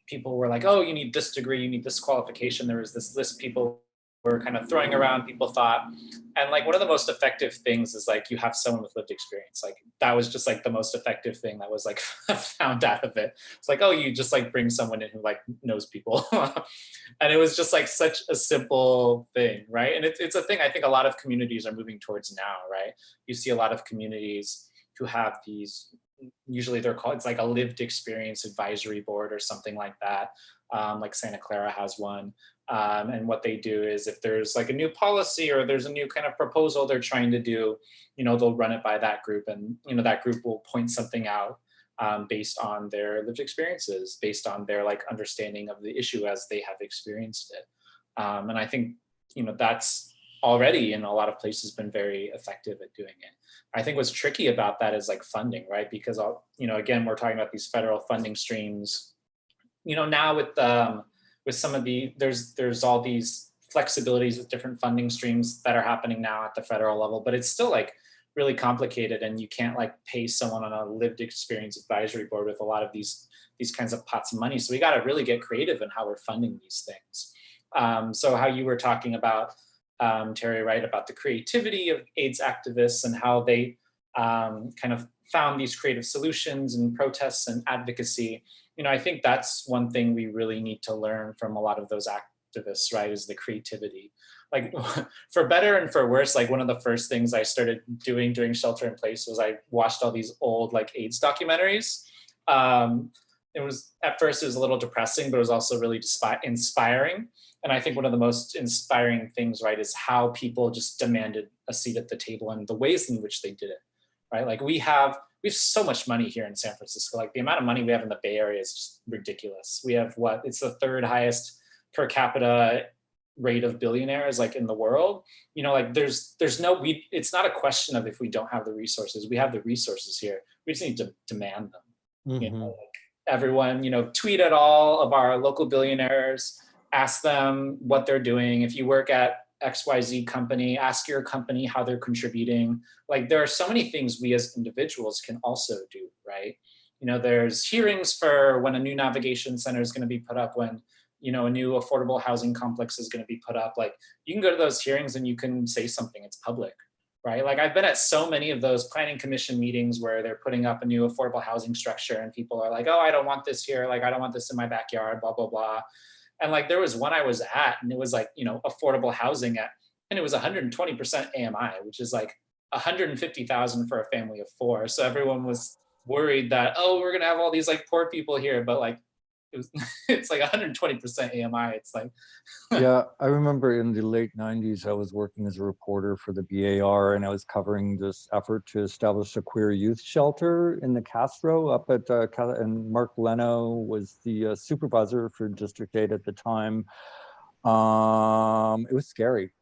people were like, oh, you need this degree, you need this qualification. There was this list people were kind of throwing around, people thought. And like one of the most effective things is like you have someone with lived experience. Like that was just like the most effective thing that was like found out of it. It's like, oh, you just like bring someone in who like knows people. And it was just like such a simple thing, right? And it's a thing I think a lot of communities are moving towards now, right? You see a lot of communities who have these, usually they're called, it's like a lived experience advisory board or something like that. Like Santa Clara has one. And what they do is if there's like a new policy or there's a new kind of proposal they're trying to do, they'll run it by that group, and that group will point something out based on their lived experiences, based on their like understanding of the issue as they have experienced it. And I think that's already in a lot of places been very effective at doing it. I think what's tricky about that is like funding, right? Because again, we're talking about these federal funding streams. Now with some of there's all these flexibilities with different funding streams that are happening now at the federal level, but it's still like really complicated, and you can't like pay someone on a lived experience advisory board with a lot of these kinds of pots of money. So we got to really get creative in how we're funding these things. So how you were talking about, Terry, right, about the creativity of AIDS activists and how they kind of found these creative solutions and protests and advocacy. I think that's one thing we really need to learn from a lot of those activists, right, is the creativity. Like for better and for worse, like one of the first things I started doing during shelter in place was I watched all these old like AIDS documentaries. It was, at first it was a little depressing, but it was also really inspiring. And I think one of the most inspiring things, right, is how people just demanded a seat at the table and the ways in which they did it, right? Like we have so much money here in San Francisco. Like the amount of money we have in the Bay Area is just ridiculous. We have it's the third highest per capita rate of billionaires like in the world. Like it's not a question of if we don't have the resources. We have the resources here. We just need to demand them.
Mm-hmm.
Like everyone, tweet at all of our local billionaires, ask them what they're doing. If you work at XYZ company, ask your company how they're contributing. Like there are so many things we as individuals can also do, right? You know, there's hearings for when a new navigation center is going to be put up, when, you know, a new affordable housing complex is going to be put up. Like, you can go to those hearings and you can say something, it's public, right? Like, I've been at so many of those planning commission meetings where they're putting up a new affordable housing structure and people are like, oh, I don't want this here. Like, I don't want this in my backyard, blah, blah, blah. And like, there was one I was at and it was like, you know, affordable housing and it was 120% AMI, which is like 150,000 for a family of 4. So everyone was worried that, oh, we're gonna have all these like poor people here, but like, it's like 120% AMI. It's like,
yeah, I remember in the late 90s, I was working as a reporter for the BAR, and I was covering this effort to establish a queer youth shelter in the Castro up at, and Mark Leno was the supervisor for District 8 at the time. It was scary.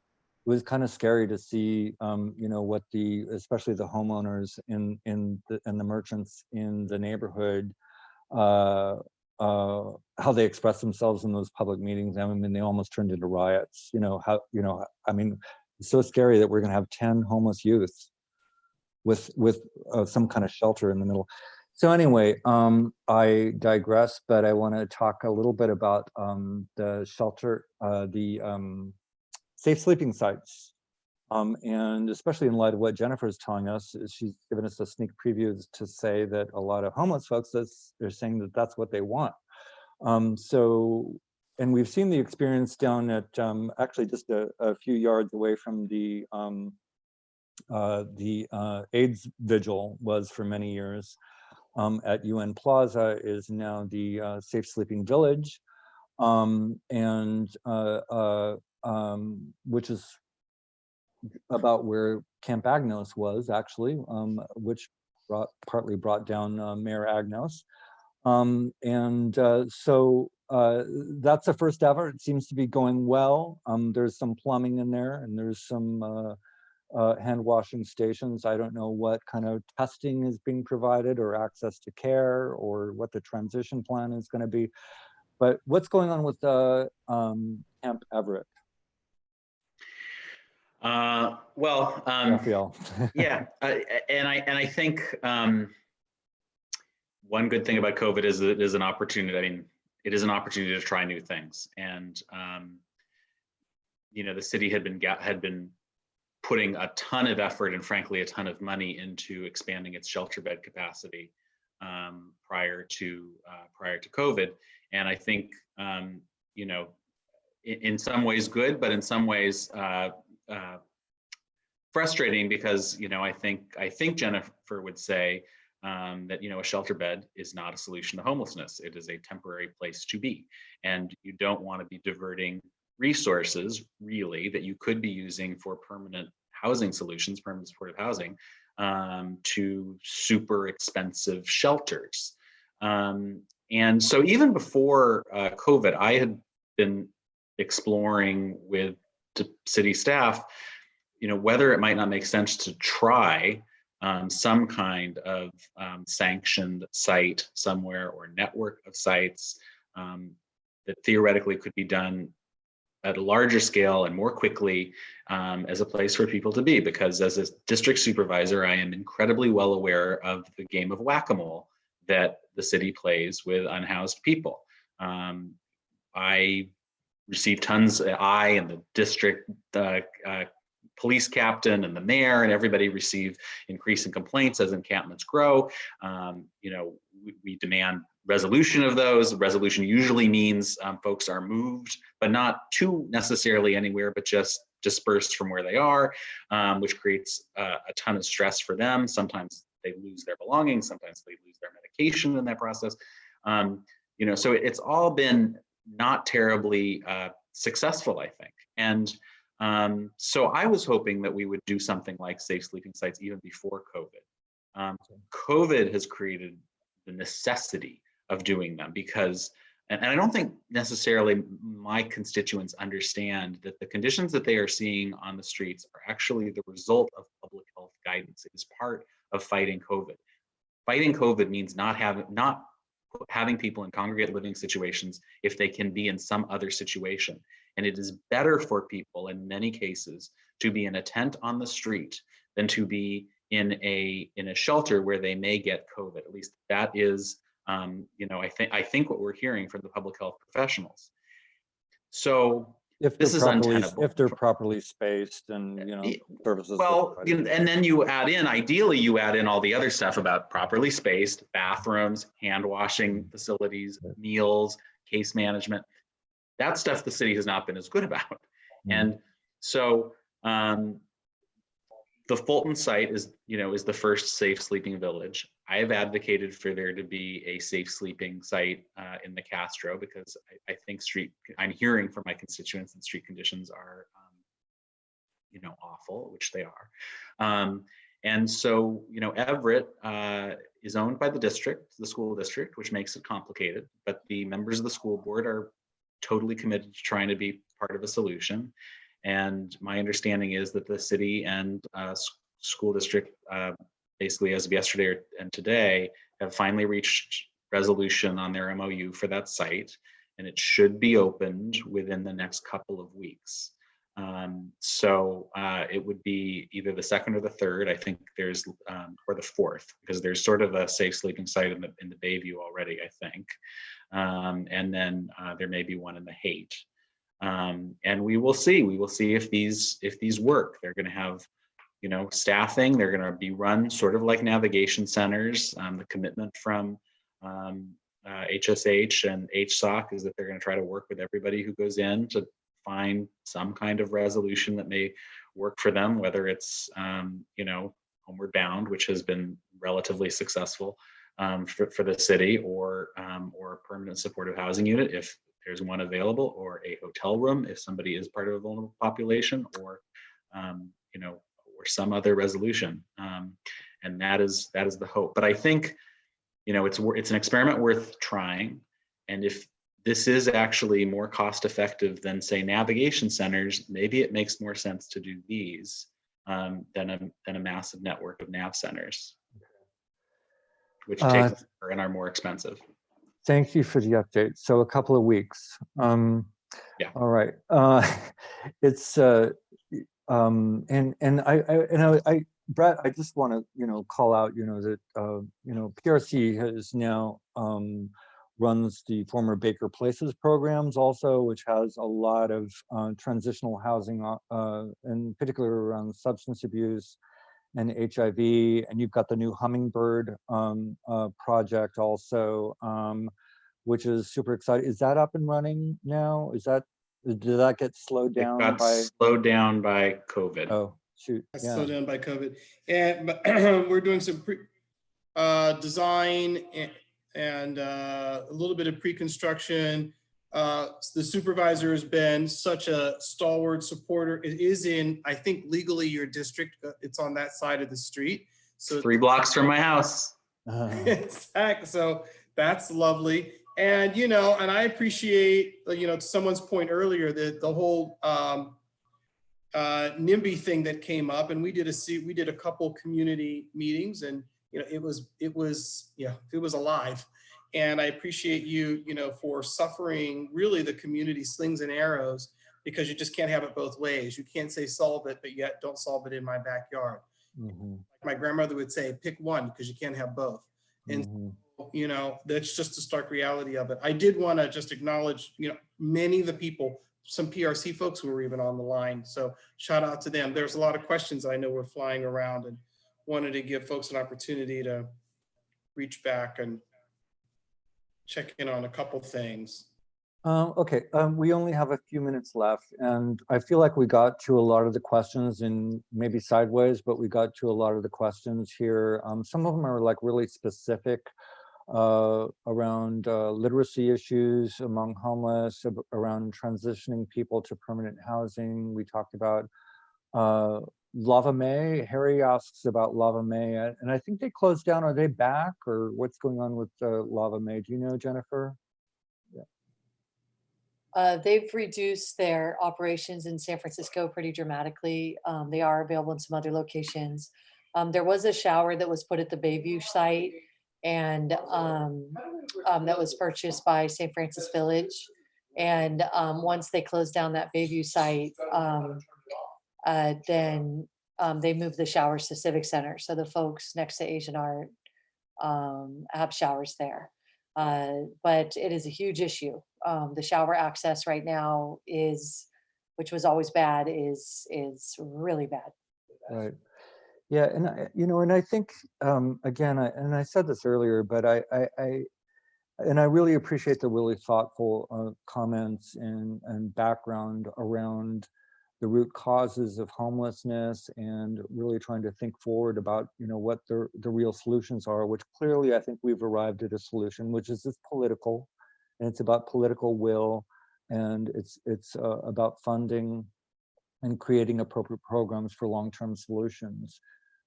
It was kind of scary to see, you know, what especially the homeowners and the merchants in the neighborhood, how they expressed themselves in those public meetings. I mean, they almost turned into riots. You know, I mean, it's so scary that we're going to have 10 homeless youth with some kind of shelter in the middle. So anyway, I digress, but I want to talk a little bit about the shelter, safe sleeping sites. And especially in light of what Jennifer is telling us, she's given us a sneak preview to say that a lot of homeless folks, they're saying that that's what they want. And we've seen the experience down at actually just a few yards away from the AIDS vigil was for many years at UN Plaza is now the Safe Sleeping Village, which is about where Camp Agnos was actually, which partly brought down Mayor Agnos. So that's the first effort. It seems to be going well. There's some plumbing in there and there's some hand washing stations. I don't know what kind of testing is being provided or access to care or what the transition plan is going to be. But what's going on with Camp Everett? Raphael.
Yeah, and I think one good thing about COVID is that it is an opportunity. I mean, it is an opportunity to try new things, and you know, the city had been putting a ton of effort and frankly a ton of money into expanding its shelter bed capacity prior to COVID, and I think you know, in some ways good, but in some ways frustrating, because you know, I think Jennifer would say that, you know, a shelter bed is not a solution to homelessness. It is a temporary place to be, and you don't want to be diverting resources really that you could be using for permanent housing solutions, permanent supportive housing, to super expensive shelters. And so even before COVID, I had been exploring with city staff, you know, whether it might not make sense to try some kind of sanctioned site somewhere or network of sites that theoretically could be done at a larger scale and more quickly as a place for people to be. Because as a district supervisor, I am incredibly well aware of the game of whack-a-mole that the city plays with unhoused people. I receive tons, I and the district police captain and the mayor and everybody receive increasing complaints as encampments grow. You know, we demand resolution of those. Resolution usually means folks are moved, but not too necessarily anywhere, but just dispersed from where they are, which creates a ton of stress for them. Sometimes they lose their belongings, sometimes they lose their medication in that process. You know, so it's all been not terribly successful, I think. And so I was hoping that we would do something like safe sleeping sites even before COVID. COVID has created the necessity of doing them because, and I don't think necessarily my constituents understand that the conditions that they are seeing on the streets are actually the result of public health guidance. It is part of fighting COVID. Fighting COVID means not having people in congregate living situations if they can be in some other situation. And it is better for people in many cases to be in a tent on the street than to be in a shelter where they may get COVID. At least that is, I think what we're hearing from the public health professionals. So this is untenable.
If they're properly spaced and, services.
Well, and then you add in, ideally you add in all the other stuff about properly spaced bathrooms, hand washing facilities, meals, case management. That stuff the city has not been as good about. And so the Fulton site is the first safe sleeping village. I have advocated for there to be a safe sleeping site in the Castro, because I think I'm hearing from my constituents that street conditions are, awful, which they are. And so, Everett is owned by the school district, which makes it complicated, but the members of the school board are totally committed to trying to be part of a solution. And my understanding is that the city and school district, basically as of yesterday and today, have finally reached resolution on their MOU for that site, and it should be opened within the next couple of weeks. So it would be either the 2nd or the 3rd, I think there's, or the 4th, because there's sort of a safe sleeping site in the Bayview already, I think. And then there may be one in the Haight. And we will see if these work. They're going to have, staffing. They're going to be run sort of like navigation centers. The commitment from HSH and HSOC is that they're going to try to work with everybody who goes in to find some kind of resolution that may work for them, whether it's, Homeward Bound, which has been relatively successful for the city, or a permanent supportive housing unit if there's one available, or a hotel room if somebody is part of a vulnerable population, or or some other resolution. And that is the hope. But I think it's an experiment worth trying. And if this is actually more cost effective than, say, navigation centers, maybe it makes more sense to do these than a massive network of nav centers, which take and are more expensive.
Thank you for the update. So a couple of weeks.
Yeah.
All right. It's Brett, I just want to call out that PRC has now runs the former Baker Places programs also, which has a lot of transitional housing, in particular around substance abuse and HIV, and you've got the new Hummingbird project also, which is super exciting. Is that up and running now? Did that get slowed down?
It got slowed down by COVID.
Oh, shoot.
Yeah. Slowed down by COVID. But we're doing some design and a little bit of pre-construction. The supervisor has been such a stalwart supporter. It is in, I think, legally your district. It's on that side of the street. So
3 blocks from my house.
Exactly. So that's lovely. And, and I appreciate, to someone's point earlier, that the whole NIMBY thing that came up, and we did a couple community meetings, and, it was alive. And I appreciate you, for suffering really the community slings and arrows, because you just can't have it both ways. You can't say solve it, but yet don't solve it in my backyard.
Mm-hmm.
My grandmother would say, pick one, because you can't have both. And, that's just the stark reality of it. I did want to just acknowledge, many of the people, some PRC folks who were even on the line. So shout out to them. There's a lot of questions I know were flying around, and wanted to give folks an opportunity to reach back and check in on a couple things.
Okay, we only have a few minutes left, and I feel like we got to a lot of the questions, and maybe sideways, but we got to a lot of the questions here. Some of them are like really specific around literacy issues among homeless, around transitioning people to permanent housing. We talked about Lava May. Harry asks about Lava May, and I think they closed down. Are they back, or what's going on with Lava May? Do you know, Jennifer?
They've reduced their operations in San Francisco pretty dramatically. They are available in some other locations. There was a shower that was put at the Bayview site, and that was purchased by St. Francis Village. And once they closed down that Bayview site, then they moved the showers to Civic Center. So the folks next to Asian Art have showers there. But it is a huge issue. The shower access right now is, which was always bad, is really bad.
Right. Yeah, and and I think again, I said this earlier, but I really appreciate the really thoughtful comments and background around the root causes of homelessness, and really trying to think forward about what the real solutions are, which clearly I think we've arrived at a solution, which is political, and it's about political will, and it's about funding and creating appropriate programs for long-term solutions.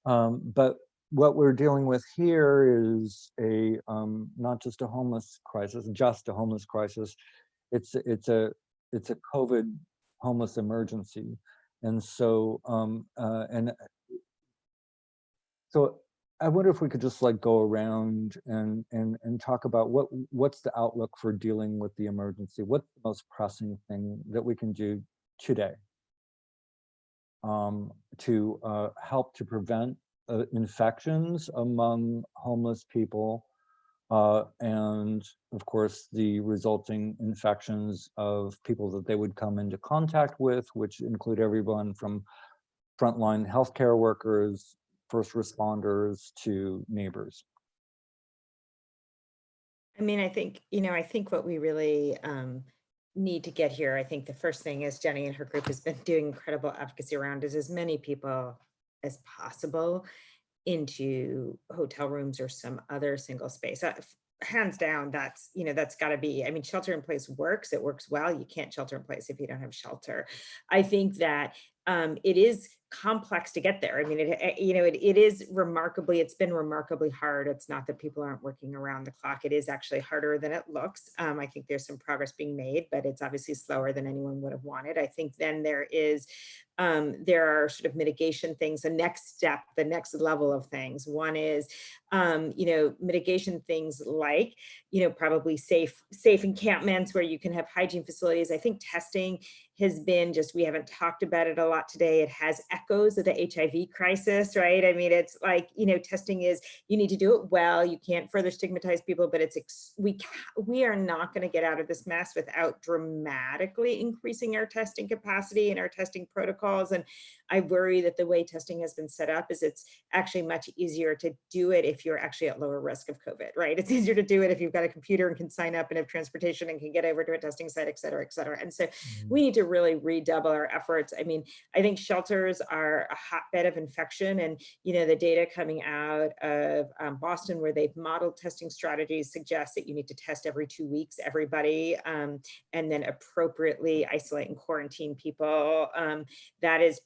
But what we're dealing with here is a not just a homeless crisis, It's a COVID homeless emergency, and so so I wonder if we could just like go around and talk about what's the outlook for dealing with the emergency. What's the most pressing thing that we can do today to help to prevent infections among homeless people, and of course the resulting infections of people that they would come into contact with, which include everyone from frontline healthcare workers, first responders, to neighbors.
I mean, I think what we really need to get here, I think the first thing is Jenny and her group has been doing incredible advocacy around is as many people as possible into hotel rooms or some other single space. Hands down, that's got to be, I mean, shelter in place works. It works well. You can't shelter in place if you don't have shelter. I think that it is complex to get there. I mean, it's been remarkably hard. It's not that people aren't working around the clock. It is actually harder than it looks. I think there's some progress being made, but it's obviously slower than anyone would have wanted. I think then there are sort of mitigation things, the next step, the next level of things. One is, mitigation things like, probably safe encampments where you can have hygiene facilities. I think testing has been we haven't talked about it a lot today. It has echoes of the HIV crisis, right? I mean, it's like, testing is, you need to do it well. You can't further stigmatize people, but we are not going to get out of this mess without dramatically increasing our testing capacity and our testing protocols. And I worry that the way testing has been set up is it's actually much easier to do it if you're actually at lower risk of COVID, right? It's easier to do it if you've got a computer and can sign up and have transportation and can get over to a testing site, et cetera, et cetera. And so we need to really redouble our efforts. I mean, I think shelters are a hotbed of infection, and the data coming out of Boston, where they've modeled testing strategies, suggests that you need to test every 2 weeks, everybody, and then appropriately isolate and quarantine people. That is,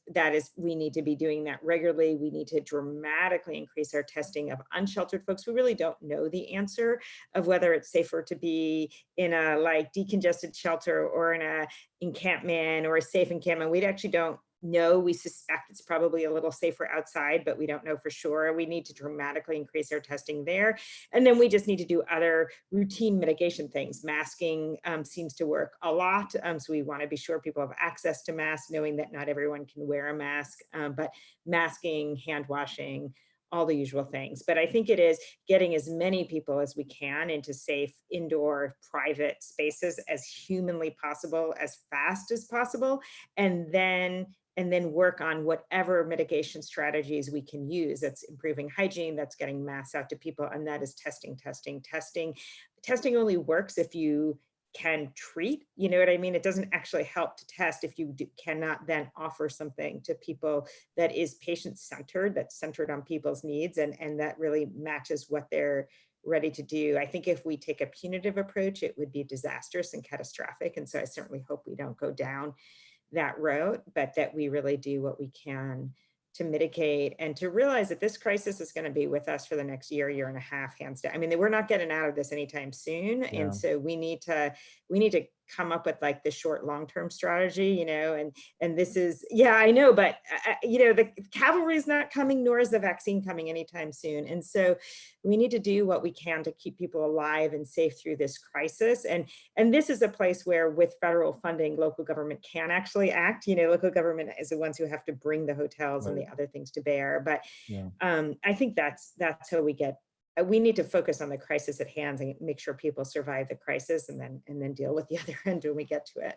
we need to be doing that regularly. We need to dramatically increase our testing of unsheltered folks. We really don't know the answer of whether it's safer to be in a decongested shelter or in a encampment or a safe encampment. We actually don't know. We suspect it's probably a little safer outside, but we don't know for sure. We need to dramatically increase our testing there. And then we just need to do other routine mitigation things. Masking seems to work a lot. So we want to be sure people have access to masks, knowing that not everyone can wear a mask, but masking, hand washing, all the usual things. But I think it is getting as many people as we can into safe indoor private spaces as humanly possible, as fast as possible, and then work on whatever mitigation strategies we can use. That's improving hygiene, that's getting masks out to people, and that is testing. Testing only works if you can treat, you know what I mean? It doesn't actually help to test if you cannot then offer something to people that is patient-centered, that's centered on people's needs, and that really matches what they're ready to do. I think if we take a punitive approach, it would be disastrous and catastrophic. And so I certainly hope we don't go down that road, but that we really do what we can to mitigate and to realize that this crisis is going to be with us for the next year and a half, hands down. I mean, we're not getting out of this anytime soon. Yeah. And so we need to come up with like the short, long-term strategy, you know, and this is, yeah, I know, but you know, the cavalry is not coming, nor is the vaccine coming anytime soon. And so we need to do what we can to keep people alive and safe through this crisis. And this is a place where with federal funding, local government can actually act. You know, local government is the ones who have to bring the hotels and the other things to bear. But I think that's how we need to focus on the crisis at hand and make sure people survive the crisis and then deal with the other end when we get to it.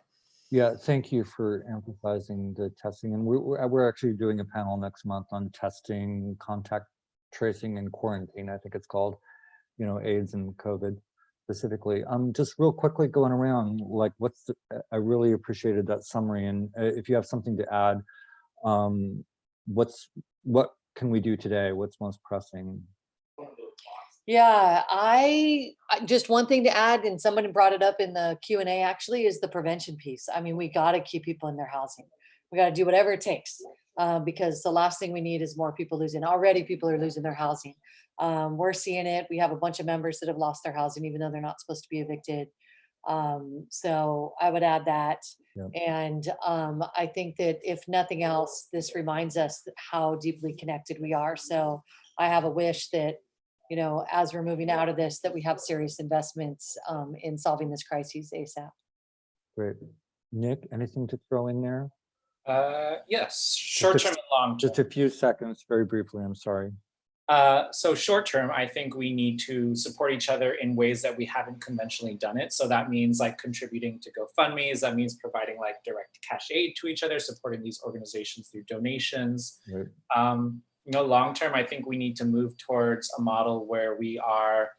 Yeah, thank you for emphasizing the testing. And we're actually doing a panel next month on testing, contact tracing, and quarantine, I think it's called, you know, AIDS and COVID specifically. Just real quickly going around, like I really appreciated that summary. And if you have something to add, what can we do today? What's most pressing?
Yeah, I just one thing to add, and someone brought it up in the Q&A actually, is the prevention piece. I mean, we got to keep people in their housing. We got to do whatever it takes because the last thing we need is more people losing. Already people are losing their housing. We're seeing it. We have a bunch of members that have lost their housing, even though they're not supposed to be evicted. So I would add that.
Yep.
And I think that if nothing else, this reminds us how deeply connected we are. So I have a wish that, you know, as we're moving out of this, that we have serious investments in solving this crisis ASAP.
Great. Nick, anything to throw in there?
Yes, short-term and long-term.
Just a few seconds, very briefly, I'm sorry.
So short-term, I think we need to support each other in ways that we haven't conventionally done it. So that means like contributing to GoFundMe's, that means providing like direct cash aid to each other, supporting these organizations through donations. Right. You know, long-term, I think we need to move towards a model where we are,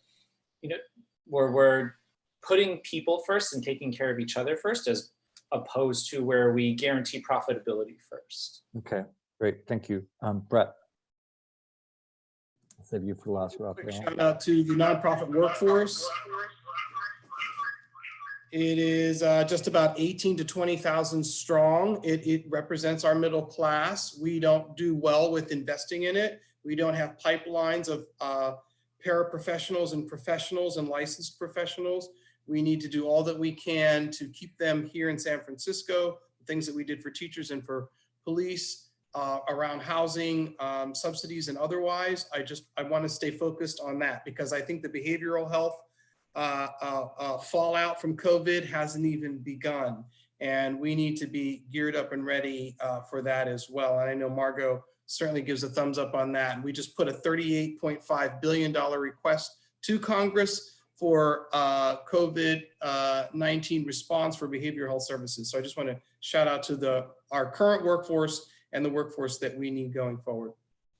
you know, where we're putting people first and taking care of each other first, as opposed to where we guarantee profitability first.
Okay, great, thank you. Brett. I'll save you for last, Raphael.
Shout out to the nonprofit workforce. It is just about 18 to 20,000 strong. It represents our middle class. We don't do well with investing in it. We don't have pipelines of paraprofessionals and professionals and licensed professionals. We need to do all that we can to keep them here in San Francisco, things that we did for teachers and for police, around housing, subsidies and otherwise. I want to stay focused on that because I think the behavioral health fallout from COVID hasn't even begun. And we need to be geared up and ready for that as well. And I know Margot certainly gives a thumbs up on that. And we just put a $38.5 billion request to Congress for COVID-19 response for behavioral health services. So I just want to shout out to our current workforce and the workforce that we need going forward.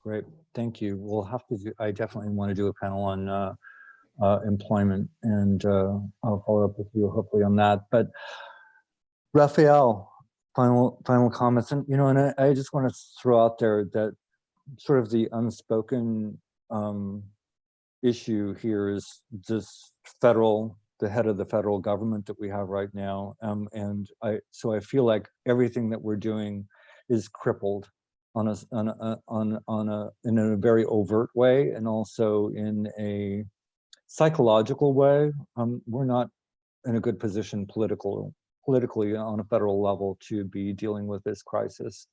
Great, thank you. We'll have to do, I definitely want to do a panel on employment, and I'll follow up with you hopefully on that. But Raphael, final comments, and you know, and I just want to throw out there that sort of the unspoken issue here is this the head of the federal government that we have right now, and so I feel like everything that we're doing is crippled in a very overt way, and also in a psychological way. We're not in a good position politically on a federal level to be dealing with this crisis.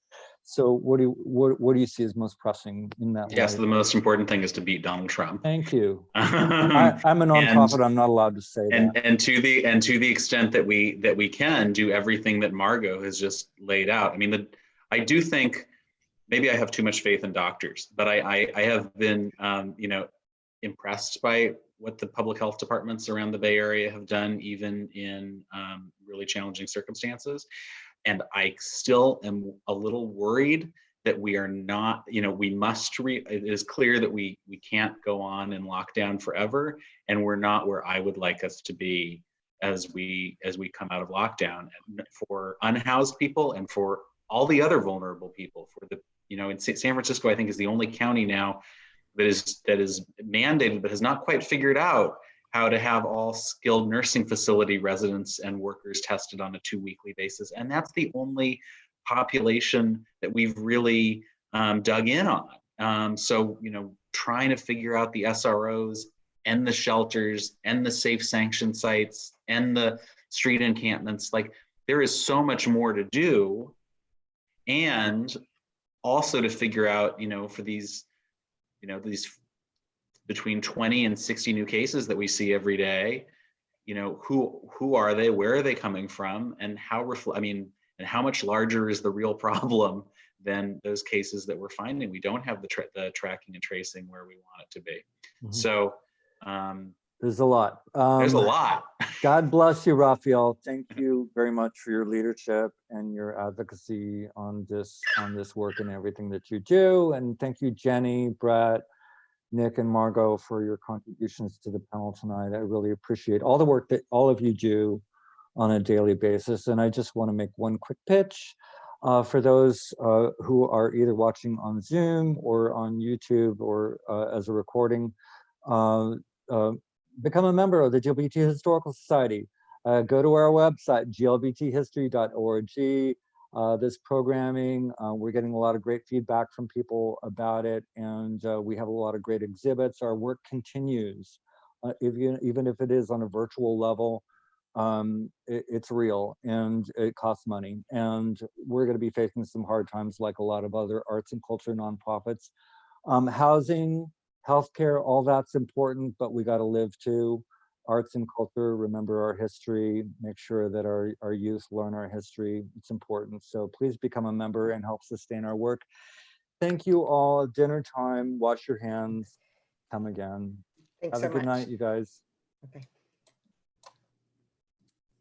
So what do you see as most pressing in that?
Yes, the most important thing is to beat Donald Trump.
Thank you. I'm a nonprofit. I'm not allowed to say that.
And to the extent that we can do everything that Margot has just laid out. I mean, I do think maybe I have too much faith in doctors, but I have been you know, impressed by what the public health departments around the Bay Area have done, even in really challenging circumstances. And I still am a little worried that we are not, you know, it is clear that we can't go on in lockdown forever, and we're not where I would like us to be as we come out of lockdown. And for unhoused people and for all the other vulnerable people, for the, you know, in San Francisco, I think is the only county now that is mandated but has not quite figured out how to have all skilled nursing facility residents and workers tested on a 2-weekly basis. And that's the only population that we've really dug in on. So, you know, trying to figure out the SROs and the shelters and the safe sanction sites and the street encampments. Like there is so much more to do. And also to figure out, for these, these between 20 and 60 new cases that we see every day, who are they, where are they coming from, and and how much larger is the real problem than those cases that we're finding? We don't have the tracking and tracing where we want it to be.
Mhm.
So
there's a lot.
there's a lot.
God bless you, Raphael. Thank you very much for your leadership and your advocacy on this work and everything that you do. And thank you, Jenny, Brett, Nick, and Margot, for your contributions to the panel tonight. I really appreciate all the work that all of you do on a daily basis. And I just want to make one quick pitch for those who are either watching on Zoom or on YouTube or as a recording. Become a member of the GLBT Historical Society. Go to our website, glbthistory.org. This programming, we're getting a lot of great feedback from people about it, and we have a lot of great exhibits. Our work continues, even if it is on a virtual level. It's real and it costs money, and we're going to be facing some hard times like a lot of other arts and culture nonprofits. Housing, healthcare, all that's important, but we got to live too. Arts and culture, remember our history, make sure that our youth learn our history. It's important. So please become a member and help sustain our work. Thank you all. Dinner time, wash your hands, come again.
Thanks
Have
so
a good
much.
night, you guys.
Okay.